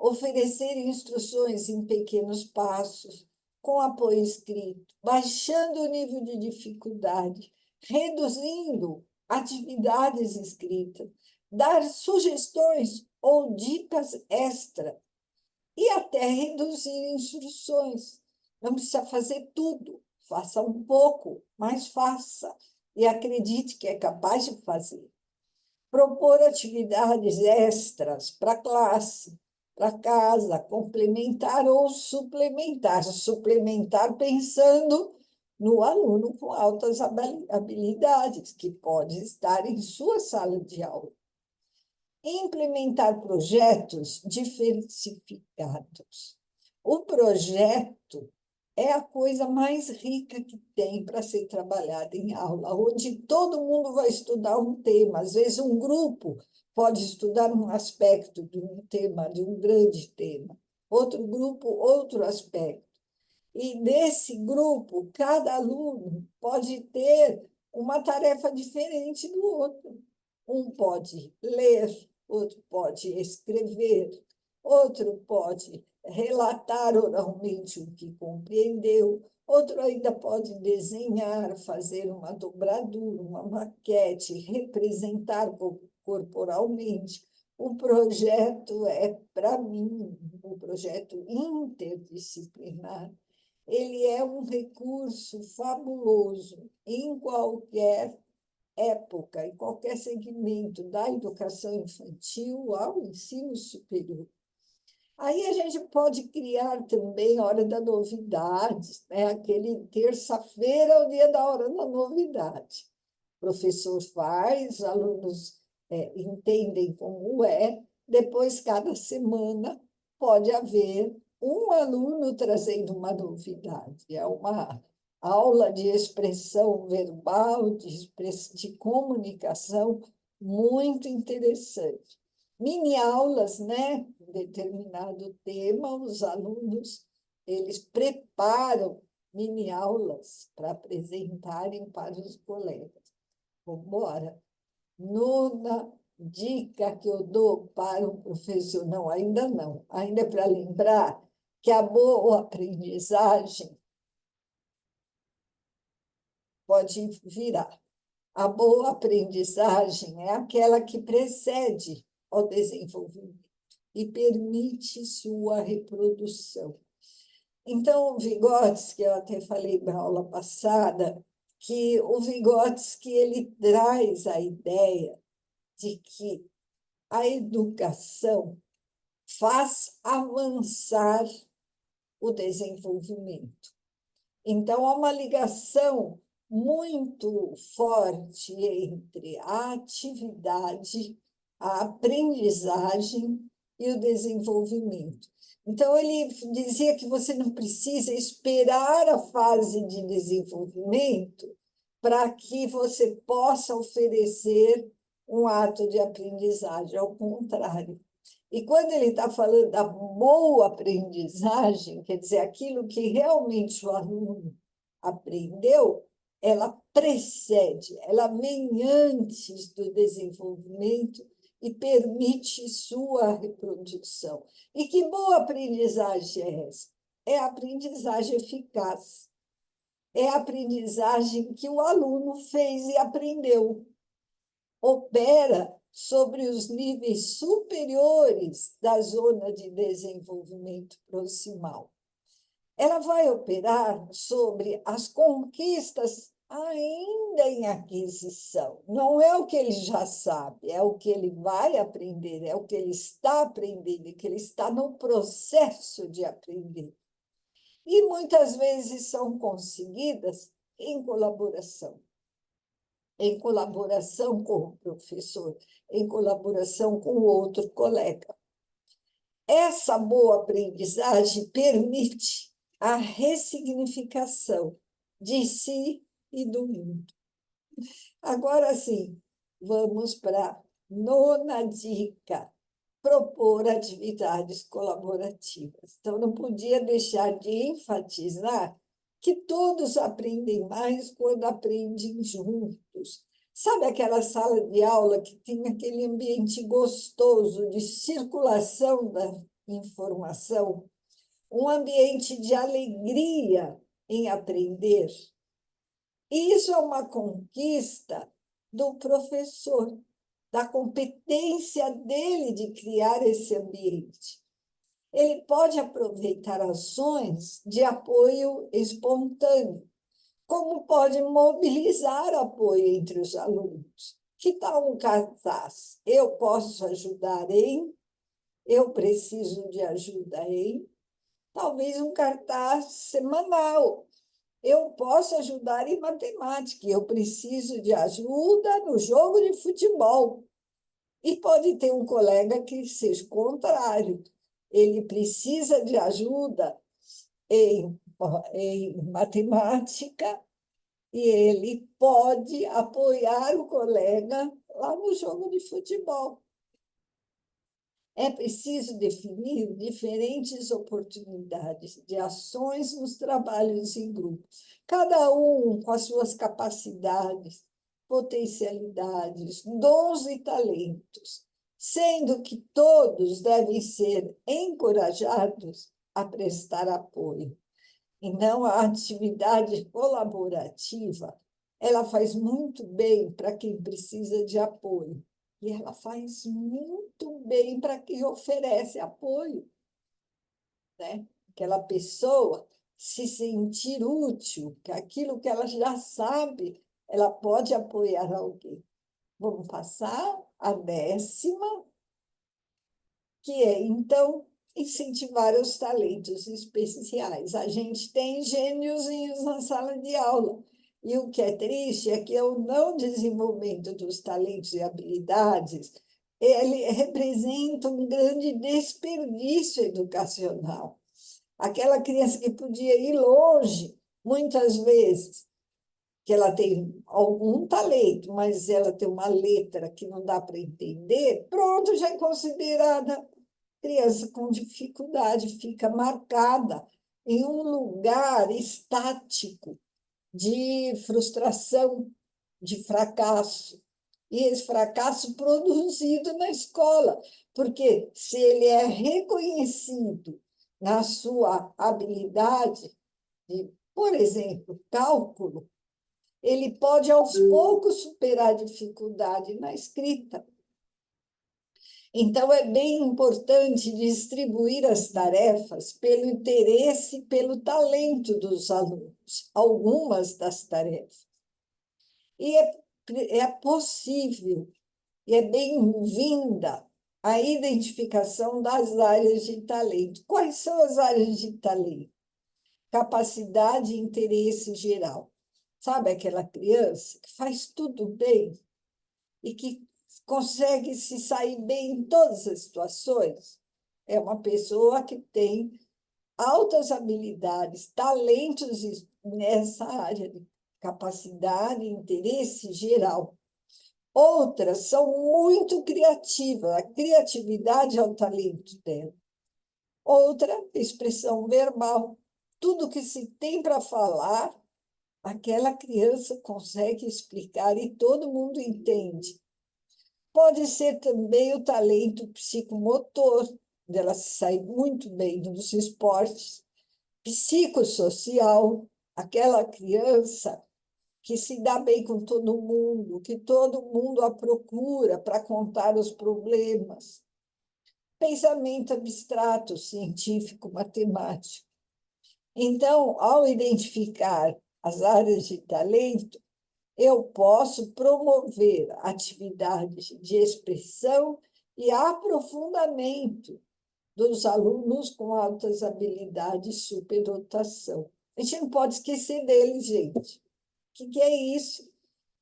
Oferecer instruções em pequenos passos, com apoio escrito, baixando o nível de dificuldade, reduzindo atividades escritas, dar sugestões ou dicas extra e até reduzir instruções. Não precisa fazer tudo, faça um pouco, mas faça e acredite que é capaz de fazer. Propor atividades extras para a classe, para casa, complementar ou suplementar. Suplementar pensando no aluno com altas habilidades, que pode estar em sua sala de aula. Implementar projetos diversificados. O projeto é a coisa mais rica que tem para ser trabalhada em aula, onde todo mundo vai estudar um tema. Às vezes, um grupo pode estudar um aspecto de um tema, de um grande tema. Outro grupo, outro aspecto. E nesse grupo, cada aluno pode ter uma tarefa diferente do outro. Um pode ler, outro pode escrever, outro pode relatar oralmente o que compreendeu, outro ainda pode desenhar, fazer uma dobradura, uma maquete, representar corporalmente. O projeto é, para mim, um projeto interdisciplinar. Ele é um recurso fabuloso em qualquer época, em qualquer segmento, da educação infantil ao ensino superior. Aí a gente pode criar também a hora da novidade, né? Aquele terça-feira é o dia da hora da novidade. O professor faz, os alunos entendem como é, depois, cada semana, pode haver um aluno trazendo uma novidade. É uma aula de expressão verbal, de comunicação muito interessante. Mini aulas, né? Em determinado tema, os alunos eles preparam mini aulas para apresentarem para os colegas. Vamos embora. Nona dica que eu dou para o professor, não, ainda não, ainda é para lembrar que a boa aprendizagem pode virar. A boa aprendizagem é aquela que precede ao desenvolvimento e permite sua reprodução. Então, o Vygotsky, eu até falei na aula passada, que o Vygotsky ele traz a ideia de que a educação faz avançar o desenvolvimento. Então, há uma ligação muito forte entre a atividade, a aprendizagem e o desenvolvimento. Então, ele dizia que você não precisa esperar a fase de desenvolvimento para que você possa oferecer um ato de aprendizagem, ao contrário. E quando ele está falando da boa aprendizagem, quer dizer, aquilo que realmente o aluno aprendeu, ela precede, ela vem antes do desenvolvimento e permite sua reprodução. E que boa aprendizagem é essa? É a aprendizagem eficaz. É a aprendizagem que o aluno fez e aprendeu. Opera sobre os níveis superiores da zona de desenvolvimento proximal. Ela vai operar sobre as conquistas ainda em aquisição. Não é o que ele já sabe, é o que ele vai aprender, é o que ele está aprendendo, é que ele está no processo de aprender. E muitas vezes são conseguidas em colaboração com o professor, em colaboração com o outro colega. Essa boa aprendizagem permite a ressignificação de si e do mundo. Agora sim, vamos para a nona dica: propor atividades colaborativas. Então, não podia deixar de enfatizar que todos aprendem mais quando aprendem juntos. Sabe aquela sala de aula que tem aquele ambiente gostoso de circulação da informação? Um ambiente de alegria em aprender. E isso é uma conquista do professor, da competência dele de criar esse ambiente. Ele pode aproveitar ações de apoio espontâneo, como pode mobilizar apoio entre os alunos. Que tal um cartaz? Eu posso ajudar em... eu preciso de ajuda em talvez um cartaz semanal. Eu posso ajudar em matemática, eu preciso de ajuda no jogo de futebol. E pode ter um colega que seja o contrário. Ele precisa de ajuda em matemática e ele pode apoiar o colega lá no jogo de futebol. É preciso definir diferentes oportunidades de ações nos trabalhos em grupo, cada um com as suas capacidades, potencialidades, dons e talentos, sendo que todos devem ser encorajados a prestar apoio. Então, a atividade colaborativa, ela faz muito bem para quem precisa de apoio. E ela faz muito bem para quem oferece apoio, né? Aquela pessoa se sentir útil, que aquilo que ela já sabe, ela pode apoiar alguém. Vamos passar a 10ª, que é, então, incentivar os talentos especiais. A gente tem gêniozinhos na sala de aula. E o que é triste é que o não desenvolvimento dos talentos e habilidades, ele representa um grande desperdício educacional. Aquela criança que podia ir longe, muitas vezes, que ela tem algum talento, mas ela tem uma letra que não dá para entender, pronto, já é considerada criança com dificuldade, fica marcada em um lugar estático de frustração, de fracasso. E esse fracasso produzido na escola, porque se ele é reconhecido na sua habilidade de, por exemplo, cálculo, ele pode aos poucos superar a dificuldade na escrita. Então, é bem importante distribuir as tarefas pelo interesse e pelo talento dos alunos, algumas das tarefas. E é possível e é bem-vinda a identificação das áreas de talento. Quais são as áreas de talento? Capacidade e interesse geral. Sabe aquela criança que faz tudo bem e que consegue se sair bem em todas as situações? É uma pessoa que tem altas habilidades, talentos nessa área de capacidade e interesse geral. Outras são muito criativas, a criatividade é o talento dela. Outra, expressão verbal. Tudo que se tem para falar, aquela criança consegue explicar e todo mundo entende. Pode ser também o talento psicomotor, dela se sair muito bem nos esportes, psicossocial, aquela criança que se dá bem com todo mundo, que todo mundo a procura para contar os problemas. Pensamento abstrato, científico, matemático. Então, ao identificar as áreas de talento, eu posso promover atividades de expressão e aprofundamento dos alunos com altas habilidades, superdotação. A gente não pode esquecer deles, gente. O que é isso?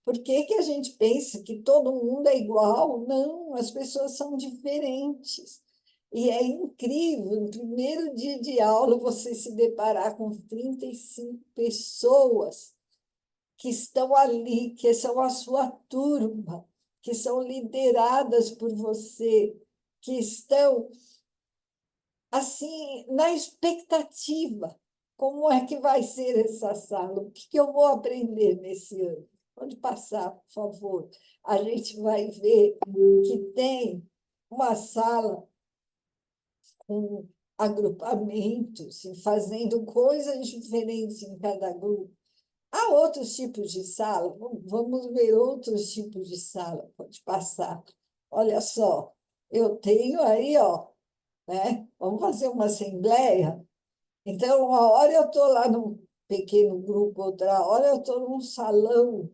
Por que que a gente pensa que todo mundo é igual? Não, as pessoas são diferentes. E é incrível, no primeiro dia de aula, você se deparar com 35 pessoas que estão ali, que são a sua turma, que são lideradas por você, que estão assim na expectativa. Como é que vai ser essa sala? O que eu vou aprender nesse ano? Pode passar, por favor. A gente vai ver que tem uma sala com agrupamentos e fazendo coisas diferentes em cada grupo. Há outros tipos de sala? Vamos ver outros tipos de sala. Pode passar. Olha só, eu tenho aí, ó, né? Vamos fazer uma assembleia. Então, uma hora eu estou lá num pequeno grupo, outra hora eu estou num salão.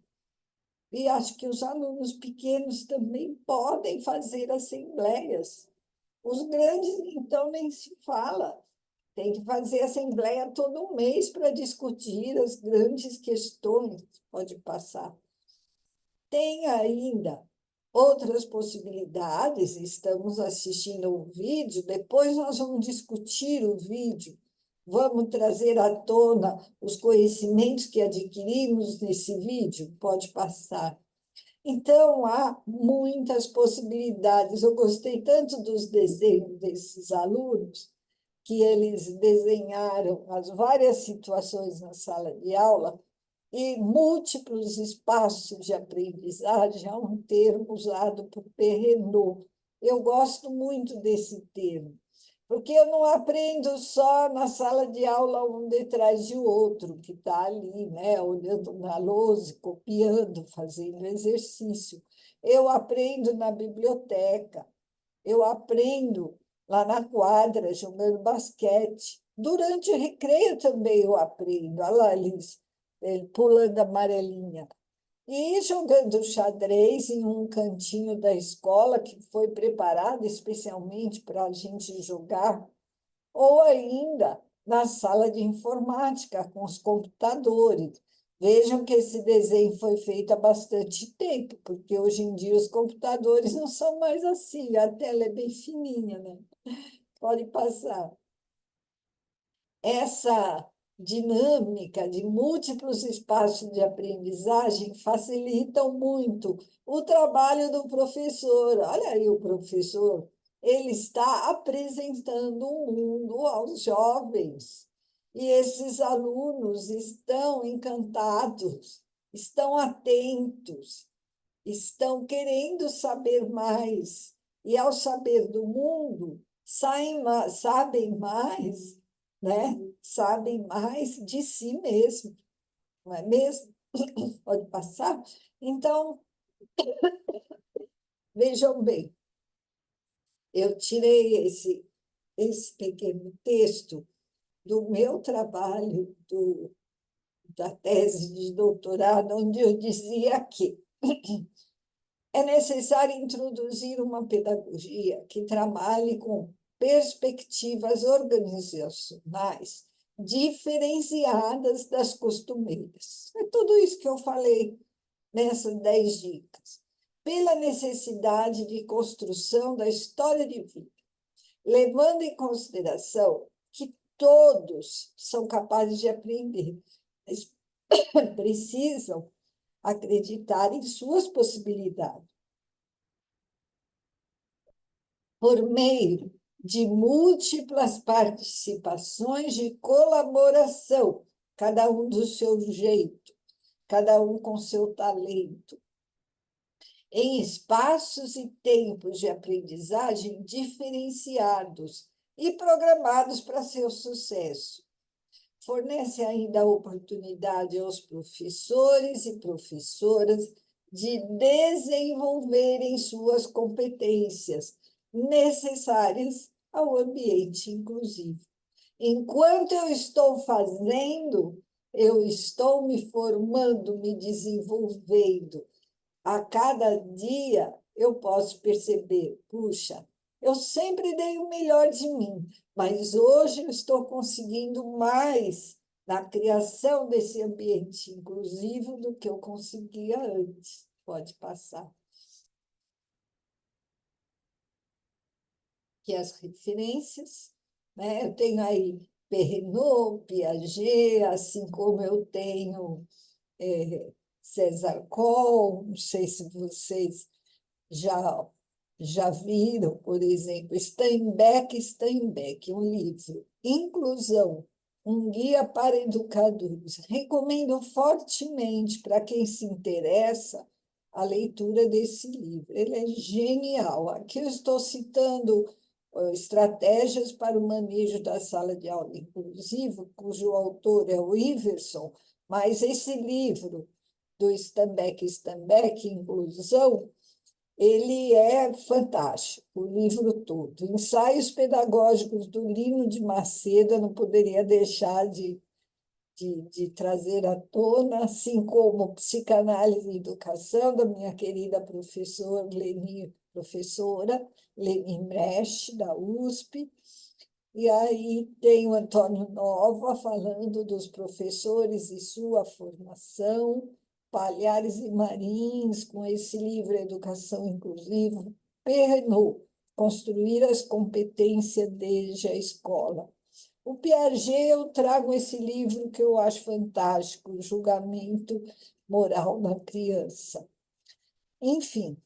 E acho que os alunos pequenos também podem fazer assembleias. Os grandes, então, nem se fala. Tem que fazer assembleia todo mês para discutir as grandes questões. Pode passar. Tem ainda outras possibilidades. Estamos assistindo o vídeo, depois nós vamos discutir o vídeo. Vamos trazer à tona os conhecimentos que adquirimos nesse vídeo. Pode passar. Então, há muitas possibilidades. Eu gostei tanto dos desenhos desses alunos, que eles desenharam as várias situações na sala de aula e múltiplos espaços de aprendizagem, é um termo usado por Perrenot. Eu gosto muito desse termo, porque eu não aprendo só na sala de aula um detrás de outro, que está ali, né, olhando na lousa, copiando, fazendo exercício. Eu aprendo na biblioteca, eu aprendo lá na quadra, jogando basquete. Durante o recreio também eu aprendo. Olha lá, eles pulando a amarelinha. E jogando xadrez em um cantinho da escola que foi preparado especialmente para a gente jogar, ou ainda na sala de informática, com os computadores. Vejam que esse desenho foi feito há bastante tempo, porque hoje em dia os computadores não são mais assim, a tela é bem fininha, né? Pode passar. Essa dinâmica de múltiplos espaços de aprendizagem facilitam muito o trabalho do professor. Olha aí o professor, ele está apresentando o mundo aos jovens. E esses alunos estão encantados, estão atentos, estão querendo saber mais. E, ao saber do mundo, sabem mais, né? Sabem mais de si mesmo, não é mesmo? Pode passar? Então, vejam bem, eu tirei esse pequeno texto do meu trabalho, da tese de doutorado, onde eu dizia que é necessário introduzir uma pedagogia que trabalhe com perspectivas organizacionais diferenciadas das costumeiras. É tudo isso que eu falei nessas 10 dicas. Pela necessidade de construção da história de vida, levando em consideração que todos são capazes de aprender, mas precisam acreditar em suas possibilidades. Por meio de múltiplas participações de colaboração, cada um do seu jeito, cada um com seu talento, em espaços e tempos de aprendizagem diferenciados e programados para seu sucesso. Fornece ainda a oportunidade aos professores e professoras de desenvolverem suas competências necessárias ao ambiente inclusivo. Enquanto eu estou fazendo, eu estou me formando, me desenvolvendo. A cada dia eu posso perceber, puxa, eu sempre dei o melhor de mim, mas hoje eu estou conseguindo mais na criação desse ambiente inclusivo do que eu conseguia antes. Pode passar. Que as referências, né? Eu tenho aí Perrenot, Piaget, assim como eu tenho César Coll, não sei se vocês já, já viram, por exemplo, Steinbeck, um livro, Inclusão, um guia para educadores. Recomendo fortemente para quem se interessa a leitura desse livro. Ele é genial. Aqui eu estou citando Estratégias para o Manejo da Sala de Aula Inclusiva, cujo autor é o Iverson, mas esse livro do Steinbeck, Inclusão, ele é fantástico, o livro todo. Ensaios Pedagógicos do Lino de Macedo, eu não poderia deixar de trazer à tona, assim como psicanálise e educação, da minha querida professora Leni Bresch, da USP. E aí tem o Antônio Nova falando dos professores e sua formação, Palhares e Marins, com esse livro Educação Inclusiva, Perno, Construir as Competências desde a Escola. O Piaget, eu trago esse livro que eu acho fantástico, Julgamento Moral da Criança. Enfim,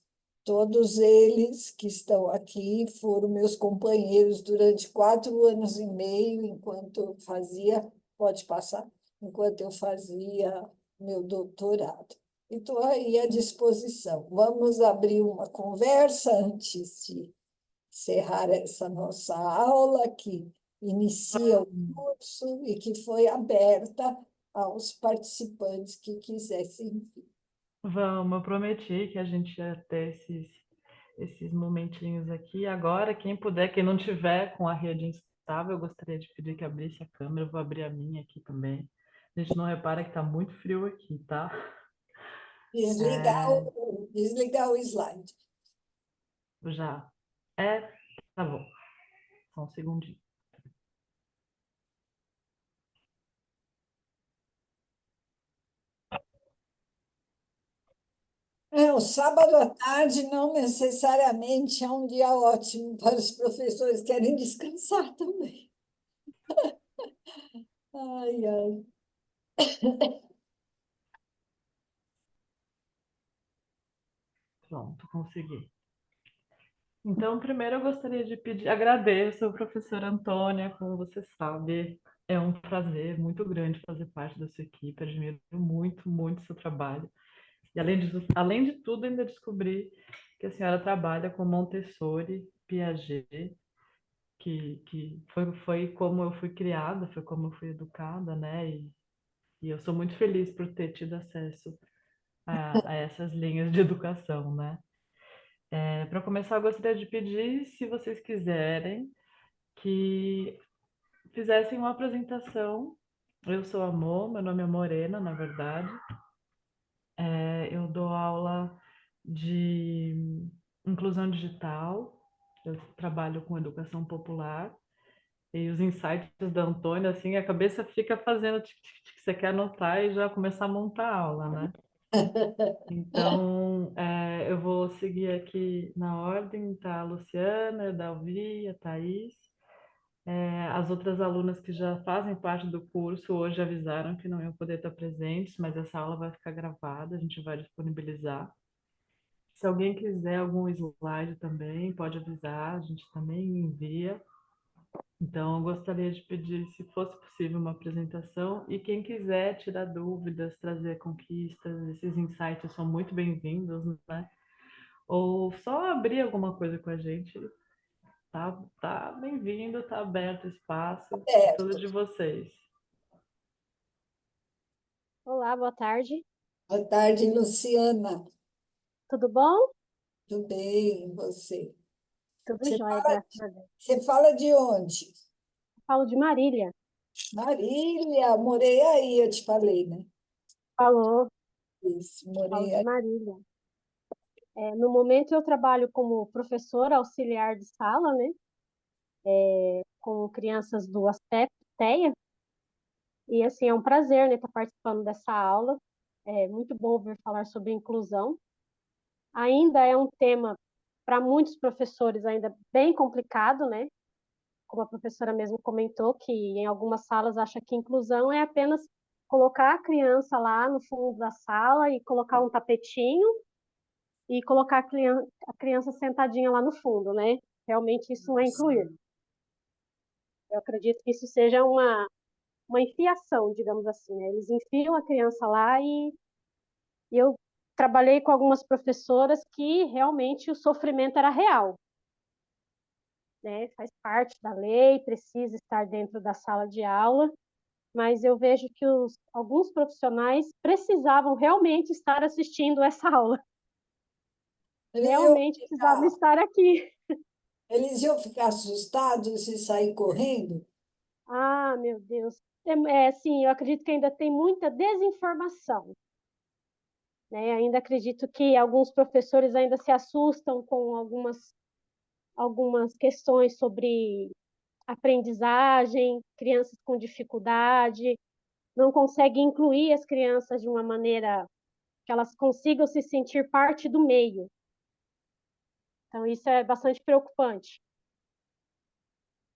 todos eles que estão aqui foram meus companheiros durante 4 anos e meio, enquanto eu fazia, pode passar, enquanto eu fazia meu doutorado. Estou aí à disposição. Vamos abrir uma conversa antes de encerrar essa nossa aula, que inicia o curso e que foi aberta aos participantes que quisessem vir. Vamos, eu prometi que a gente ia ter esses momentinhos aqui. Agora, quem puder, quem não tiver com a rede instável, eu gostaria de pedir que abrisse a câmera. Eu vou abrir a minha aqui também. A gente não repara que está muito frio aqui, tá? Desligar o slide. Já. É, tá bom. Só um segundinho. O sábado à tarde não necessariamente é um dia ótimo para os professores que querem descansar também. Ai, ai. Pronto, consegui. Então, primeiro eu gostaria de pedir, agradeço a professora Antônia, como você sabe, é um prazer muito grande fazer parte da sua equipe, admiro muito, muito o seu trabalho. E além de tudo, ainda descobri que a senhora trabalha com Montessori, Piaget, que foi como eu fui criada, foi como eu fui educada, né? E eu sou muito feliz por ter tido acesso a essas linhas de educação, né? Para começar, eu gostaria de pedir, se vocês quiserem, que fizessem uma apresentação. Eu sou a Mo, meu nome é Morena, na verdade. Eu dou aula de inclusão digital, eu trabalho com educação popular, e os insights da Antônia, assim, a cabeça fica fazendo tic, você quer anotar e já começar a montar a aula, né? Então, eu vou seguir aqui na ordem, tá a Luciana, a Dalvi, a Thaís. As outras alunas que já fazem parte do curso hoje avisaram que não iam poder estar presentes, mas essa aula vai ficar gravada, a gente vai disponibilizar. Se alguém quiser algum slide também, pode avisar, a gente também envia. Então, eu gostaria de pedir, se fosse possível, uma apresentação. E quem quiser tirar dúvidas, trazer conquistas, esses insights são muito bem-vindos, né? Ou só abrir alguma coisa com a gente, tá bem-vindo, tá aberto o espaço, é tudo Certo. de vocês. Olá, boa tarde. Boa tarde, Luciana. Tudo bom? Tudo bem, e você? Tudo Você jóia, fala, graças a Deus. você fala de onde? Falo de Marília. Marília, morei aí, eu te falei, né? Falou, Isso, falo morei de aí. Marília. No momento eu trabalho como professora auxiliar de sala, né? Com crianças do ASPEP, TEA. E assim, é um prazer, né, estar participando dessa aula. É muito bom ouvir falar sobre inclusão. Ainda é um tema, para muitos professores, ainda bem complicado, né? Como a professora mesmo comentou, que em algumas salas acha que inclusão é apenas colocar a criança lá no fundo da sala e colocar um tapetinho e colocar a criança sentadinha lá no fundo, né? Realmente isso não é incluir. Eu acredito que isso seja uma enfiação, digamos assim, né? Eles enfiam a criança lá e eu trabalhei com algumas professoras que realmente o sofrimento era real, né? Faz parte da lei, precisa estar dentro da sala de aula, mas eu vejo que alguns profissionais precisavam realmente estar assistindo essa aula, Eles iam realmente precisavam ficar, estar aqui. eles iam ficar assustados e sair correndo? Ah, meu Deus. assim, eu acredito que ainda tem muita desinformação, né? Ainda acredito que alguns professores ainda se assustam com algumas questões sobre aprendizagem, crianças com dificuldade, não conseguem incluir as crianças de uma maneira que elas consigam se sentir parte do meio. Então, isso é bastante preocupante.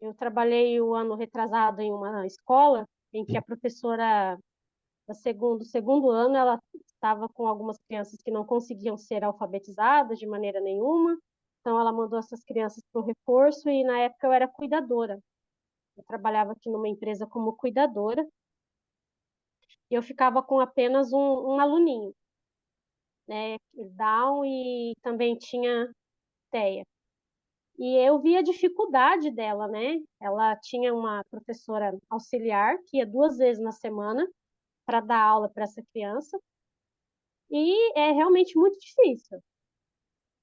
Eu trabalhei o ano retrasado em uma escola em que a professora do segundo ano, ela estava com algumas crianças que não conseguiam ser alfabetizadas de maneira nenhuma. Então, ela mandou essas crianças para o reforço e, na época, eu era cuidadora. Eu trabalhava aqui numa empresa como cuidadora e eu ficava com apenas um aluninho, né? Down e também tinha TEA. E eu vi a dificuldade dela, né? Ela tinha uma professora auxiliar que ia 2 vezes na semana para dar aula para essa criança e é realmente muito difícil.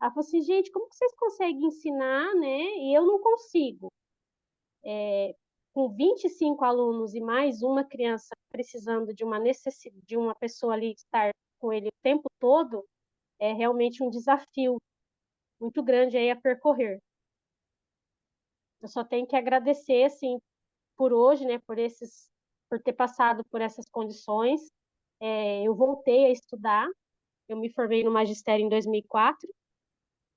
Ela falou assim, gente, como que vocês conseguem ensinar, né? E eu não consigo. Com 25 alunos e mais uma criança precisando de uma necessidade, de uma pessoa ali estar com ele o tempo todo, é realmente um desafio muito grande aí a percorrer. Eu só tenho que agradecer, assim, por hoje, né, por ter passado por essas condições. Eu voltei a estudar, eu me formei no magistério em 2004,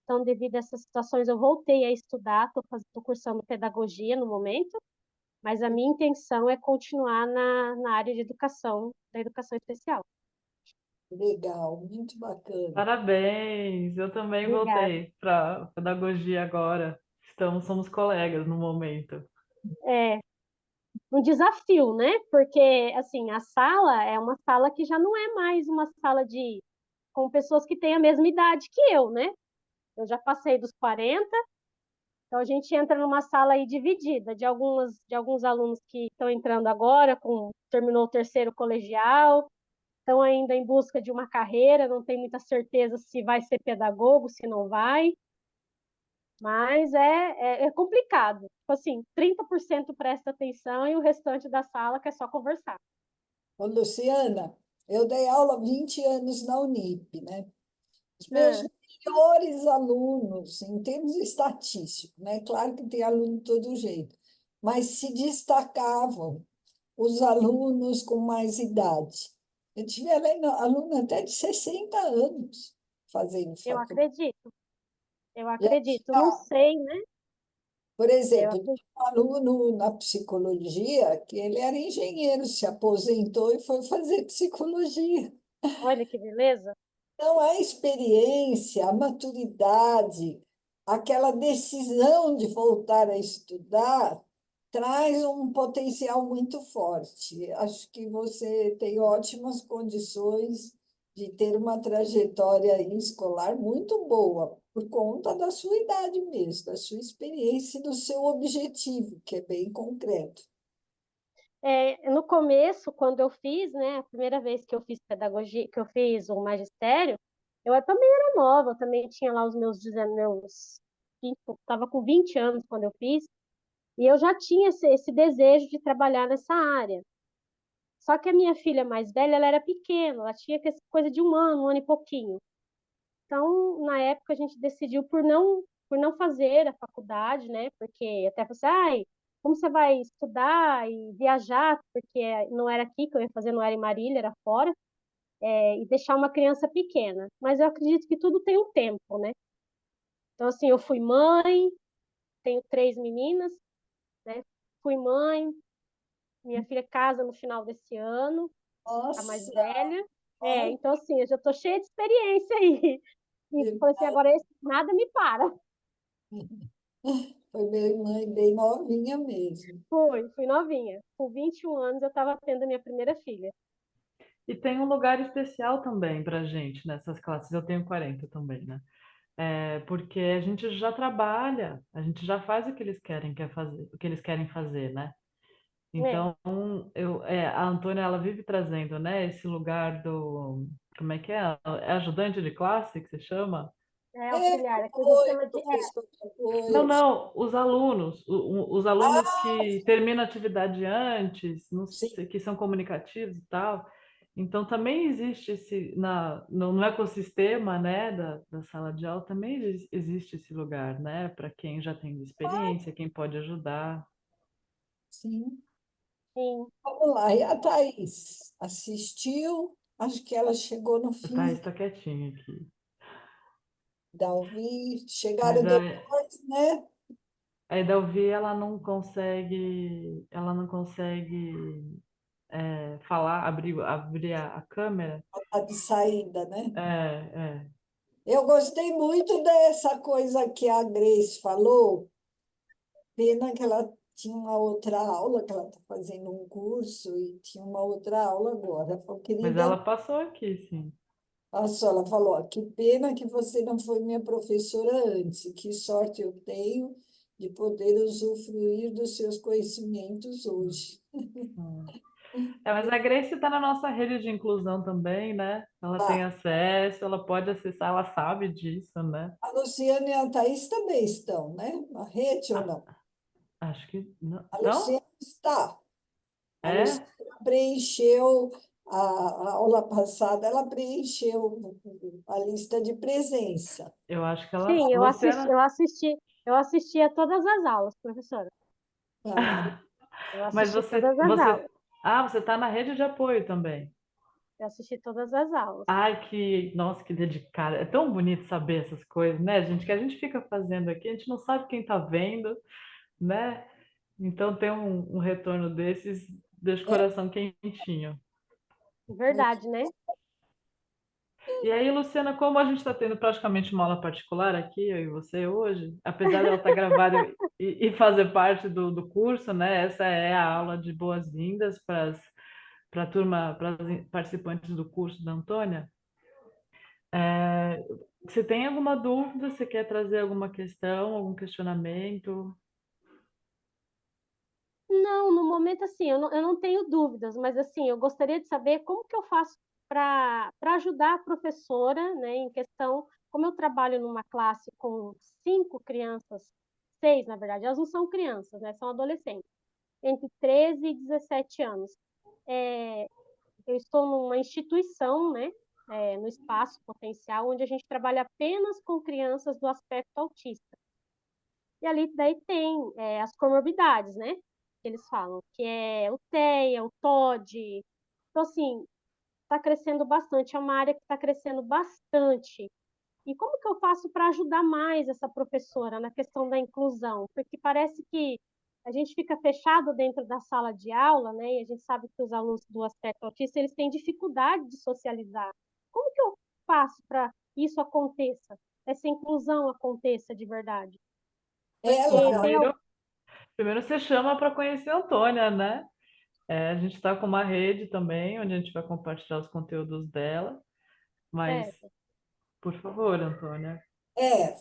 então, devido a essas situações, eu voltei a estudar, estou cursando pedagogia no momento, mas a minha intenção é continuar na área de educação, da educação especial. Legal, muito bacana. Parabéns! Eu também Obrigada. voltei para pedagogia agora. Somos colegas no momento. É um desafio, né? Porque, assim, a sala é uma sala que já não é mais uma sala com pessoas que têm a mesma idade que eu, né? Eu já passei dos 40, então a gente entra numa sala aí dividida, de alguns alunos que estão entrando agora, terminou o terceiro colegial, estão ainda em busca de uma carreira, não tem muita certeza se vai ser pedagogo, se não vai, mas é complicado. Tipo assim, 30% presta atenção e o restante da sala quer só conversar. Ô, Luciana, eu dei aula há 20 anos na Unip, né? Os meus É, melhores alunos, em termos estatísticos, né? Claro que tem aluno de todo jeito, mas se destacavam os alunos com mais idade. Eu tive aluno até de 60 anos fazendo eu faculdade. acredito, eu Já acredito. Não tinha, sei, né? por Eu exemplo, acredito. tinha um aluno na psicologia que ele era engenheiro, se aposentou e foi fazer psicologia. Olha que beleza. Então, a experiência, a maturidade, aquela decisão de voltar a estudar, traz um potencial muito forte. Acho que você tem ótimas condições de ter uma trajetória aí escolar muito boa, por conta da sua idade mesmo, da sua experiência e do seu objetivo, que é bem concreto. No começo, quando eu fiz, né, a primeira vez que eu fiz pedagogia, que eu fiz o magistério, eu também era nova, eu também tinha lá os estava com 20 anos quando eu fiz, e eu já tinha esse desejo de trabalhar nessa área. Só que a minha filha mais velha, ela era pequena, ela tinha coisa de um ano e pouquinho. Então, na época, a gente decidiu por não fazer a faculdade, né? Porque até você, ai, como você vai estudar e viajar? Porque não era aqui que eu ia fazer, não era em Marília, era fora, e deixar uma criança pequena. Mas eu acredito que tudo tem um tempo, né? Então, assim, eu fui mãe, tenho 3 meninas, né? Fui mãe, minha filha casa no final desse ano, a mais Nossa, velha. olha, Então, assim, eu já estou cheia de experiência aí. E falei assim, agora nada me para. foi minha mãe bem novinha mesmo. Fui novinha. Com 21 anos eu estava tendo a minha primeira filha. E tem um lugar especial também para a gente nessas classes. Eu tenho 40 também, né? Porque a gente já trabalha, a gente já faz o que eles quer fazer, o que eles querem fazer, né? É, Então, a Antônia, ela vive trazendo, né, esse lugar do, como é que é? É ajudante de classe que se chama? É É, auxiliar, aqui a gente oi, chama de. professor, Não, oi. não, os alunos, os alunos que terminam a atividade antes, não Sim, sei, que são comunicativos e tal. Então, também existe no ecossistema, né, da sala de aula, também existe esse lugar, né, para quem já tem experiência, quem pode ajudar. sim. Sim. Vamos lá. E a Thaís assistiu? Acho que ela chegou no A Thaís fim está quietinha aqui. da UVI. Mas Chegaram depois, né? a Edelvi, ela não consegue falar, abrir a câmera. A de saída, né? É, é. Eu gostei muito dessa coisa que a Grace falou. Pena que ela tinha uma outra aula, que ela está fazendo um curso e tinha uma outra aula agora. Ela falou, Mas querida, ela passou aqui, sim. nossa, ela falou, ó, que pena que você não foi minha professora antes. Que sorte eu tenho de poder usufruir dos seus conhecimentos hoje. Hum. Mas a Grace está na nossa rede de inclusão também, né? Ela tem Ah, acesso, ela pode acessar, ela sabe disso, né? a Luciana e a Thaís também estão, né? Na rede ou Ah, não? acho que não. A Não? Luciana está. A É? Luciana preencheu a aula passada, ela preencheu a lista de presença. Eu acho que ela. Sim, Luciana. eu assisti a todas as aulas, professora. Ah, Eu Mas assisti você, todas as você. aulas. Ah, você está na rede de apoio também. Eu assisti todas as aulas. Ai, nossa, que dedicada. É tão bonito saber essas coisas, né, gente? Que a gente fica fazendo aqui, a gente não sabe quem está vendo, né? Então, ter um retorno desses deixa o é coração quentinho. muito. Verdade, né? E aí, Luciana, como a gente está tendo praticamente uma aula particular aqui, eu e você hoje, apesar dela estar gravada e fazer parte do curso, né? Essa é a aula de boas-vindas para a turma, para as participantes do curso da Antônia. É, você tem alguma dúvida? Você quer trazer alguma questão, algum questionamento? Não, no momento, assim, eu não tenho dúvidas, mas, assim, eu gostaria de saber como que eu faço para ajudar a professora, né, em questão, como eu trabalho numa classe com 5 crianças, 6, na verdade, elas não são crianças, né, são adolescentes, entre 13 e 17 anos. É, eu estou numa instituição, né, no Espaço Potencial, onde a gente trabalha apenas com crianças do aspecto autista. E ali daí tem as comorbidades, né? Que eles falam, que é o TEA, o TOD. Então, assim, está crescendo bastante, é uma área que está crescendo bastante. E como que eu faço para ajudar mais essa professora na questão da inclusão? Porque parece que a gente fica fechado dentro da sala de aula, né? E a gente sabe que os alunos do aspecto autista, eles têm dificuldade de socializar. Como que eu faço para isso aconteça? Essa inclusão aconteça de verdade? Bom, Porque Ela, tem primeiro você chama para conhecer a Antônia, né? A gente está com uma rede também, onde a gente vai compartilhar os conteúdos dela. Mas, é, por favor, Antônia.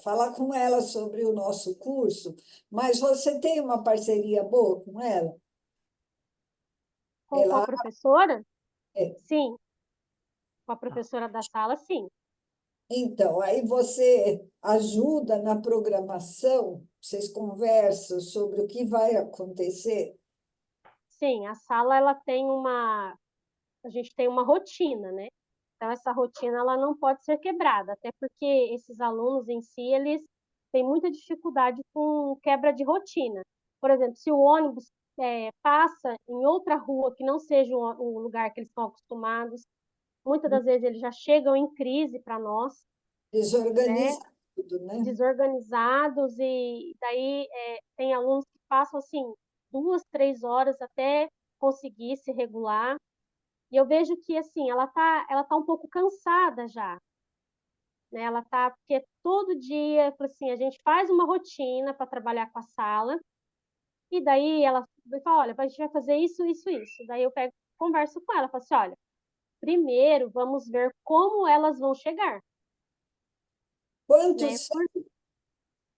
falar com ela sobre o nosso curso, mas você tem uma parceria boa com ela? com a Ela, professora, é. sim. Com a Tá. professora da sala, sim. Então, aí você ajuda na programação, vocês conversam sobre o que vai acontecer. Sim, a sala ela tem a gente tem uma rotina, né? Então essa rotina ela não pode ser quebrada, até porque esses alunos em si eles têm muita dificuldade com quebra de rotina. Por exemplo, se o ônibus passa em outra rua que não seja o lugar que eles estão acostumados, muitas das vezes eles já chegam em crise para nós, né? Desorganiza tudo, né? Desorganizados e daí tem alunos que passam assim 2, 3 horas até conseguir se regular. E eu vejo que assim ela tá um pouco cansada já, né? Ela tá porque todo dia, assim, a gente faz uma rotina para trabalhar com a sala e daí ela fala, olha, a gente vai fazer isso, isso, isso. Daí eu pego, converso com ela, falo assim, olha, primeiro vamos ver como elas vão chegar, né? Quantos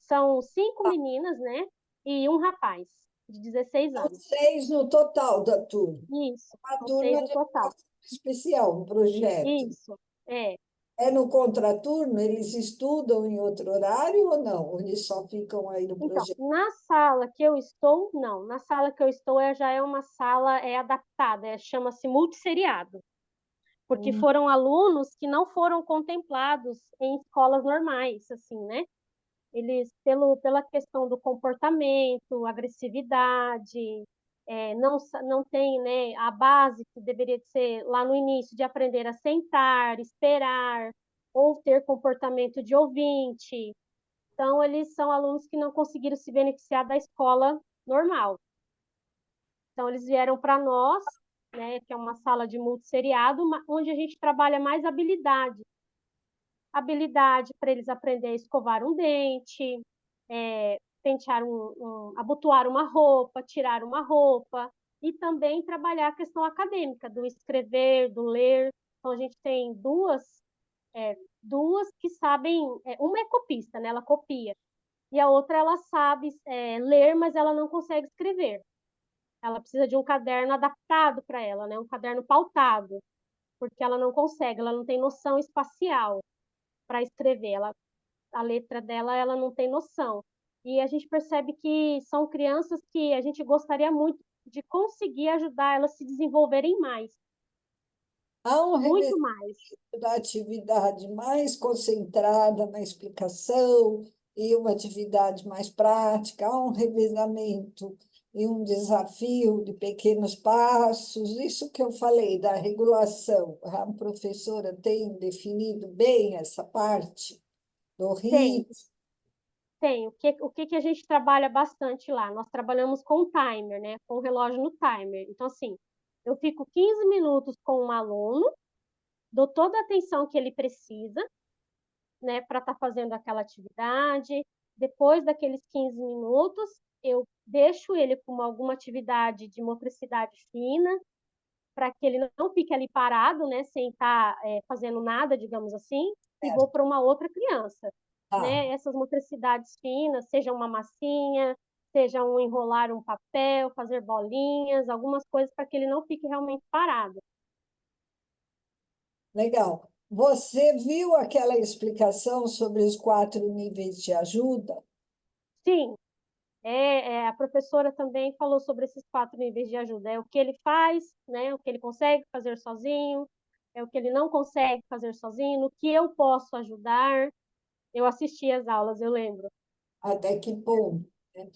São 5 meninas, né? E um rapaz de 16 são? anos. 6 no total da turma. Isso, Uma são seis turma no de total. educação especial, um projeto. Isso, é. É no contraturno? Eles estudam em outro horário ou não? Ou eles só ficam aí no Então, projeto? na sala que eu estou, não. Na sala que eu estou já é uma sala adaptada, chama-se multisseriado, porque Hum. foram alunos que não foram contemplados em escolas normais, assim, né? Eles, pela questão do comportamento, agressividade, não tem, né, a base que deveria ser lá no início de aprender a sentar, esperar, ou ter comportamento de ouvinte. Então, eles são alunos que não conseguiram se beneficiar da escola normal. Então, eles vieram para nós, né, que é uma sala de multisseriado, onde a gente trabalha mais habilidade. Habilidade para eles aprenderem a escovar um dente, pentear abotoar uma roupa, tirar uma roupa, e também trabalhar a questão acadêmica, do escrever, do ler. Então, a gente tem duas que sabem, uma é copista, né, ela copia, e a outra ela sabe ler, mas ela não consegue escrever. Ela precisa de um caderno adaptado para ela, né? Um caderno pautado, porque ela não consegue, ela não tem noção espacial para escrever. A letra dela, ela não tem noção. E a gente percebe que são crianças que a gente gostaria muito de conseguir ajudar elas a se desenvolverem mais, Há um muito mais. da atividade mais concentrada na explicação e uma atividade mais prática, há um revezamento e um desafio de pequenos passos. Isso que eu falei da regulação, a professora tem definido bem essa parte do Tem, ritmo. tem. O que a gente trabalha bastante lá? Nós trabalhamos com timer, né? Com o relógio no timer. Então, assim, eu fico 15 minutos com um aluno, dou toda a atenção que ele precisa, né, para estar fazendo aquela atividade. Depois daqueles 15 minutos, eu deixo ele com alguma atividade de motricidade fina, para que ele não fique ali parado, né, sem estar fazendo nada, digamos assim, e vou para uma outra criança. Ah, Né? Essas motricidades finas, seja uma massinha, seja um enrolar um papel, fazer bolinhas, algumas coisas para que ele não fique realmente parado. legal. Você viu aquela explicação sobre os 4 níveis de ajuda? Sim, a professora também falou sobre esses 4 níveis de ajuda. É o que ele faz, né? O que ele consegue fazer sozinho, é o que ele não consegue fazer sozinho, no que eu posso ajudar. Eu assisti às aulas, eu lembro. Até que ponto? Né?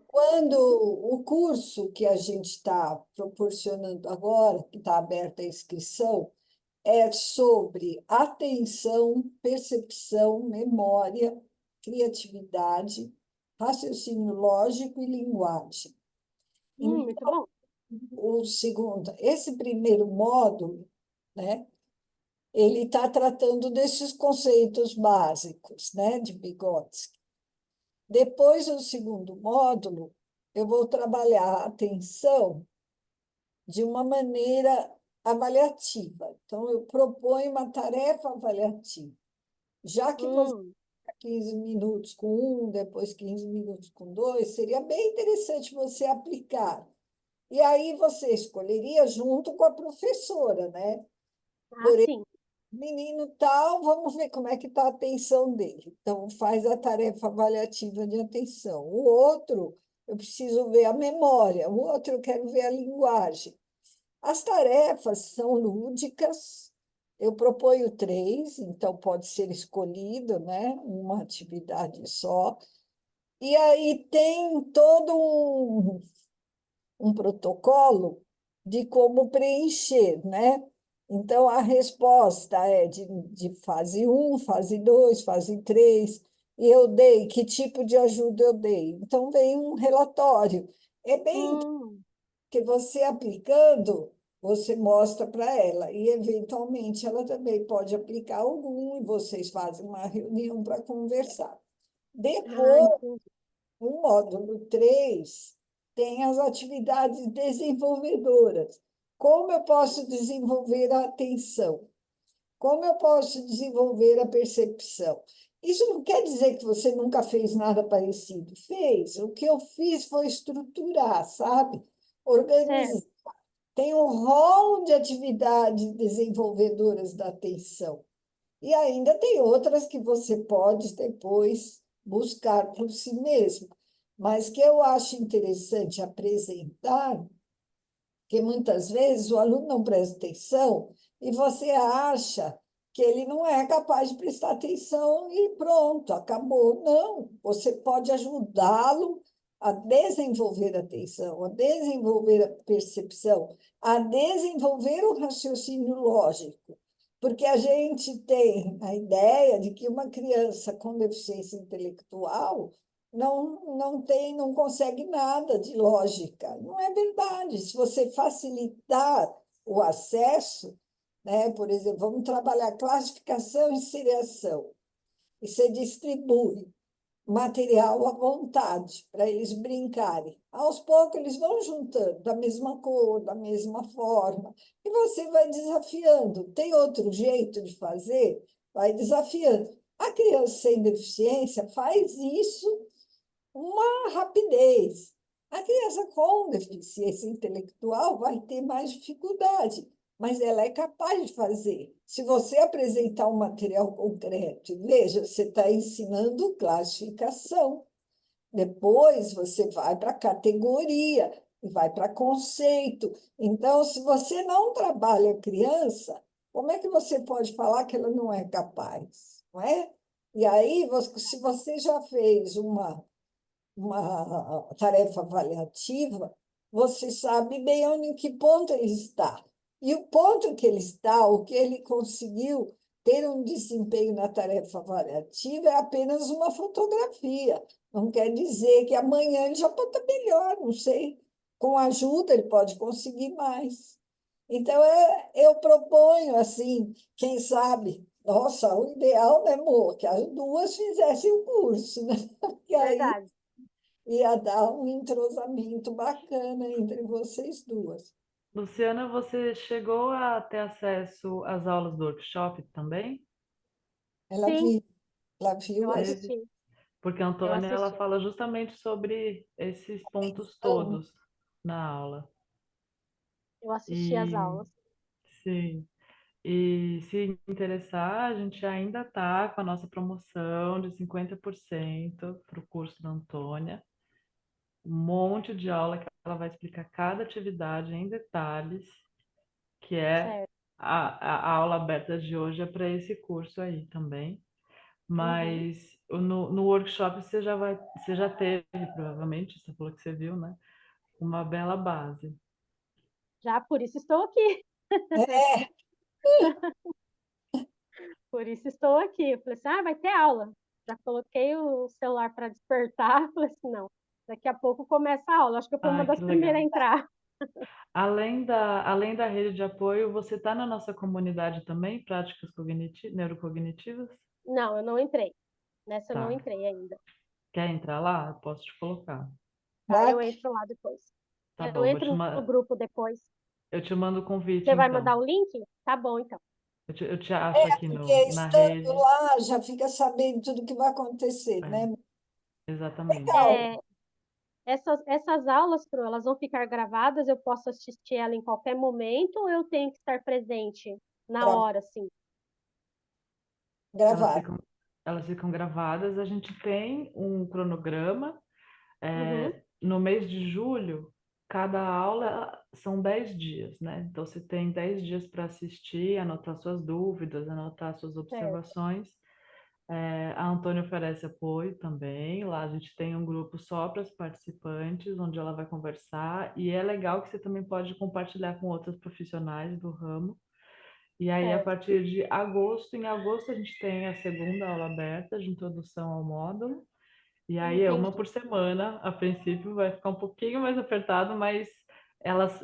Quando o curso que a gente está proporcionando agora, que está aberta a inscrição, é sobre atenção, percepção, memória, criatividade, raciocínio lógico e linguagem. Muito bom. O segundo, esse primeiro módulo, né, ele está tratando desses conceitos básicos, né, de Vygotsky. Depois, o segundo módulo, eu vou trabalhar a atenção de uma maneira avaliativa. Então, eu proponho uma tarefa avaliativa. Já que você Hum, está 15 minutos com um, depois 15 minutos com dois, seria bem interessante você aplicar. E aí você escolheria junto com a professora, né? Por exemplo, sim. menino tal, vamos ver como é que está a atenção dele. Então, faz a tarefa avaliativa de atenção. O outro, eu preciso ver a memória. O outro, eu quero ver a linguagem. As tarefas são lúdicas. Eu proponho 3, então pode ser escolhido, né? Uma atividade só. E aí tem todo um protocolo de como preencher, né? Então, a resposta é de fase um, fase 2, fase 3. E eu dei, que tipo de ajuda eu dei? Então, vem um relatório. É bem Hum, que você aplicando, você mostra para ela. E, eventualmente, ela também pode aplicar algum e vocês fazem uma reunião para conversar. Depois, entendi. o módulo 3 tem as atividades desenvolvedoras. Como eu posso desenvolver a atenção? Como eu posso desenvolver a percepção? Isso não quer dizer que você nunca fez nada parecido. Fez. O que eu fiz foi estruturar, sabe? Organizar. Certo. Tem um rol de atividades desenvolvedoras da atenção. E ainda tem outras que você pode depois buscar por si mesmo. Mas que eu acho interessante apresentar, que muitas vezes o aluno não presta atenção e você acha que ele não é capaz de prestar atenção e pronto, acabou. Não, você pode ajudá-lo a desenvolver a atenção, a desenvolver a percepção, a desenvolver o raciocínio lógico. Porque a gente tem a ideia de que uma criança com deficiência intelectual não consegue nada de lógica. Não é verdade. Se você facilitar o acesso, né, por exemplo, vamos trabalhar classificação e seriação, e você distribui material à vontade para eles brincarem. Aos poucos, eles vão juntando da mesma cor, da mesma forma, e você vai desafiando. Tem outro jeito de fazer? Vai desafiando. A criança sem deficiência faz isso uma rapidez. A criança com deficiência intelectual vai ter mais dificuldade, mas ela é capaz de fazer. Se você apresentar um material concreto, veja, você está ensinando classificação. Depois você vai para categoria, vai para conceito. Então, se você não trabalha a criança, como é que você pode falar que ela não é capaz? Não é? E aí, se você já fez uma tarefa avaliativa, você sabe bem onde, em que ponto ele está. E o ponto que ele está, o que ele conseguiu ter um desempenho na tarefa avaliativa é apenas uma fotografia. Não quer dizer que amanhã ele já pode estar melhor, não sei. Com ajuda, ele pode conseguir mais. Então, eu proponho, assim, quem sabe, nossa, o ideal, né, amor, que as duas fizessem o curso, né? E aí Verdade. ia dar um entrosamento bacana entre vocês duas. Luciana, você chegou a ter acesso às aulas do workshop também? Ela Sim, viu, ela eu viu a Teve? assisti. Porque a Eu Antônia, ela assisti. fala justamente sobre esses pontos extensão. todos na aula. Eu assisti às E, aulas. sim, e se interessar, a gente ainda está com a nossa promoção de 50% para o curso da Antônia. Um monte de aula que ela vai explicar cada atividade em detalhes, que é Certo. a aula aberta de hoje é para esse curso aí também. Uhum. Mas no workshop você já teve, provavelmente, você falou que você viu, né? Uma bela base. Já por isso estou aqui. É, Por isso estou aqui. Eu falei assim, vai ter aula. Já coloquei o celular para despertar. Falei assim, não, daqui a pouco começa a aula. Acho que eu fui uma Ai, das que primeiras a legal. entrar. Além da rede de apoio, você está na nossa comunidade também, práticas neurocognitivas? Não, eu não entrei. Nessa eu não Tá. entrei ainda. Quer entrar lá? Eu posso te colocar. Tá, eu bate, entro lá depois. Tá Eu bom, entro no grupo depois. eu te mando o convite, Você vai então. mandar o link? Tá bom, então. Eu te acho aqui porque na estando rede. lá já fica sabendo tudo que vai acontecer, É, né? exatamente. Legal. É, essas aulas, Pro, elas vão ficar gravadas, eu posso assistir ela em qualquer momento ou eu tenho que estar presente na Gra- hora, assim? Elas Gravar. ficam, elas ficam gravadas. A gente tem um cronograma. Uhum, No mês de julho, cada aula são 10 dias, né? Então, você tem 10 dias para assistir, anotar suas dúvidas, anotar suas certo, observações. A Antônia oferece apoio também. Lá a gente tem um grupo só para as participantes, onde ela vai conversar. E é legal que você também pode compartilhar com outros profissionais do ramo. E aí, a certo. partir de agosto, em agosto a gente tem a segunda aula aberta de introdução ao módulo. E aí é uma Entendi, por semana, a princípio vai ficar um pouquinho mais apertado, mas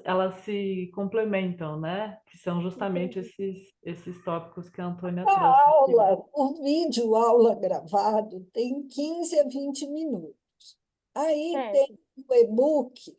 elas se complementam, né? Que são justamente entendi. esses tópicos que a Antônia A trouxe aqui. aula, o vídeo aula gravado tem 15 a 20 minutos. Aí tem Certo, o e-book,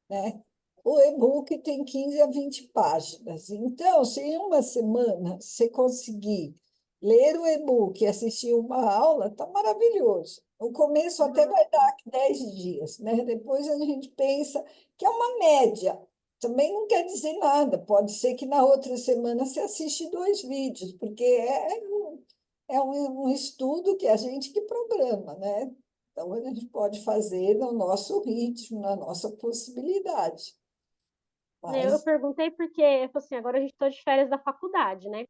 né? O e-book tem 15 a 20 páginas. Então, se em uma semana você conseguir ler o e-book e assistir uma aula, está maravilhoso. O começo até vai dar 10 dias, né? Depois a gente pensa que é uma média também não quer dizer nada. Pode ser que na outra semana você assiste 2 vídeos, porque é um estudo que a gente que programa, né? Então, a gente pode fazer no nosso ritmo, na nossa possibilidade. Eu Mas perguntei porque, eu falei assim, agora a gente está de férias da faculdade, né?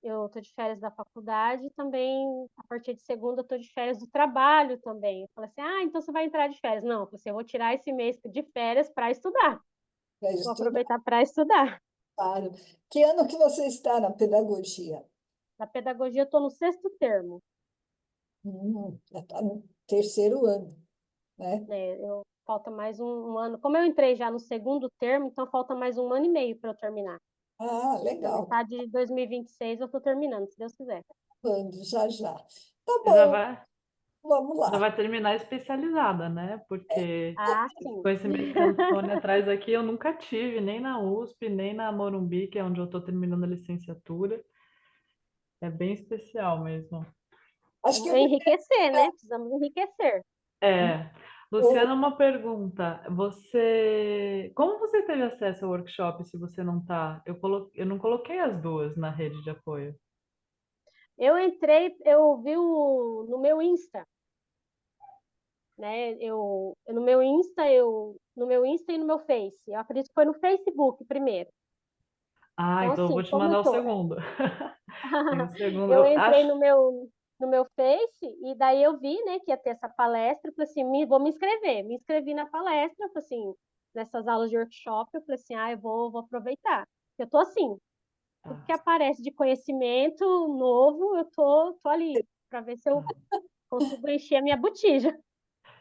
Eu estou de férias da faculdade e também, a partir de segunda, eu estou de férias do trabalho também. Eu falei assim, então você vai entrar de férias. Não, eu falei assim, eu vou tirar esse mês de férias para estudar. para Vou estudar, aproveitar para estudar. claro. Que ano que você está na pedagogia? Na pedagogia, eu estou no sexto termo. Já está no terceiro ano, né? Né? Falta mais um ano. Como eu entrei já no segundo termo, então falta mais um ano e meio para eu terminar. Ah, Na legal. metade de 2026 eu estou terminando, se Deus quiser. Quando? Já, já. Tá Já bom, vai, vamos já lá. vai terminar especializada, né? Porque Ah, esse sim. conhecimento que a Antônia traz aqui eu nunca tive, nem na USP, nem na Morumbi, que é onde eu estou terminando a licenciatura. É bem especial mesmo. Acho que Vamos enriquecer, né? Precisamos enriquecer. É, o- Luciana, uma pergunta. Como você teve acesso ao workshop se você não está? Eu não coloquei as duas na rede de apoio. Eu entrei, eu vi no meu Insta, né? No meu Insta e no meu Face. Eu acredito que foi no Facebook primeiro. Ah, Então, então eu assim, vou te como eu mandar o tô, segundo. Tem o segundo. eu Eu entrei acho. no meu Face e daí eu vi, né, que ia ter essa palestra. Eu falei assim, vou me inscrever. Me inscrevi na palestra, eu falei assim, nessas aulas de workshop. Eu falei assim, eu vou aproveitar. Eu tô assim, tudo Tá, que aparece de conhecimento novo, eu tô ali para ver se eu tá. consigo encher a minha botija.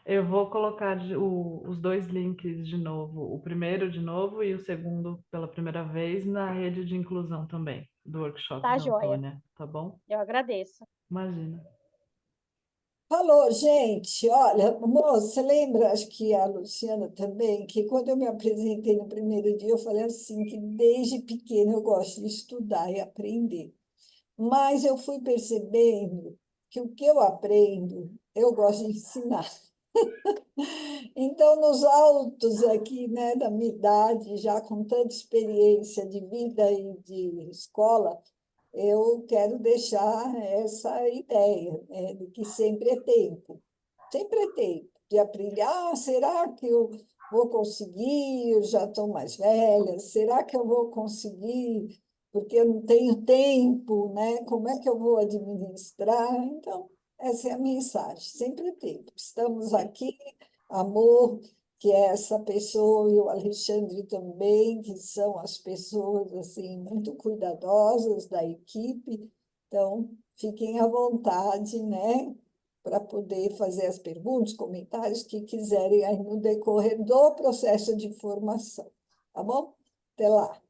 Eu vou colocar os dois links de novo, o primeiro de novo e o segundo pela primeira vez na rede de inclusão também, do workshop Tá, da joia? Antônia, tá bom? Eu agradeço. Imagina. Falou, gente. Olha, moça, você lembra, acho que a Luciana também, que quando eu me apresentei no primeiro dia, eu falei assim, que desde pequena eu gosto de estudar e aprender. Mas eu fui percebendo que o que eu aprendo, eu gosto de ensinar. Então, nos altos aqui, né, da minha idade, já com tanta experiência de vida e de escola, eu quero deixar essa ideia, né, de que sempre é tempo de aprender. Ah, será que eu vou conseguir? Eu já estou mais velha. Será que eu vou conseguir? Porque eu não tenho tempo, né? Como é que eu vou administrar? Então, essa é a mensagem. Sempre é tempo. Estamos aqui, amor, que é essa pessoa, e o Alexandre também, que são as pessoas assim muito cuidadosas da equipe. Então, fiquem à vontade, né, para poder fazer as perguntas, comentários que quiserem aí no decorrer do processo de formação. Tá bom? Até lá.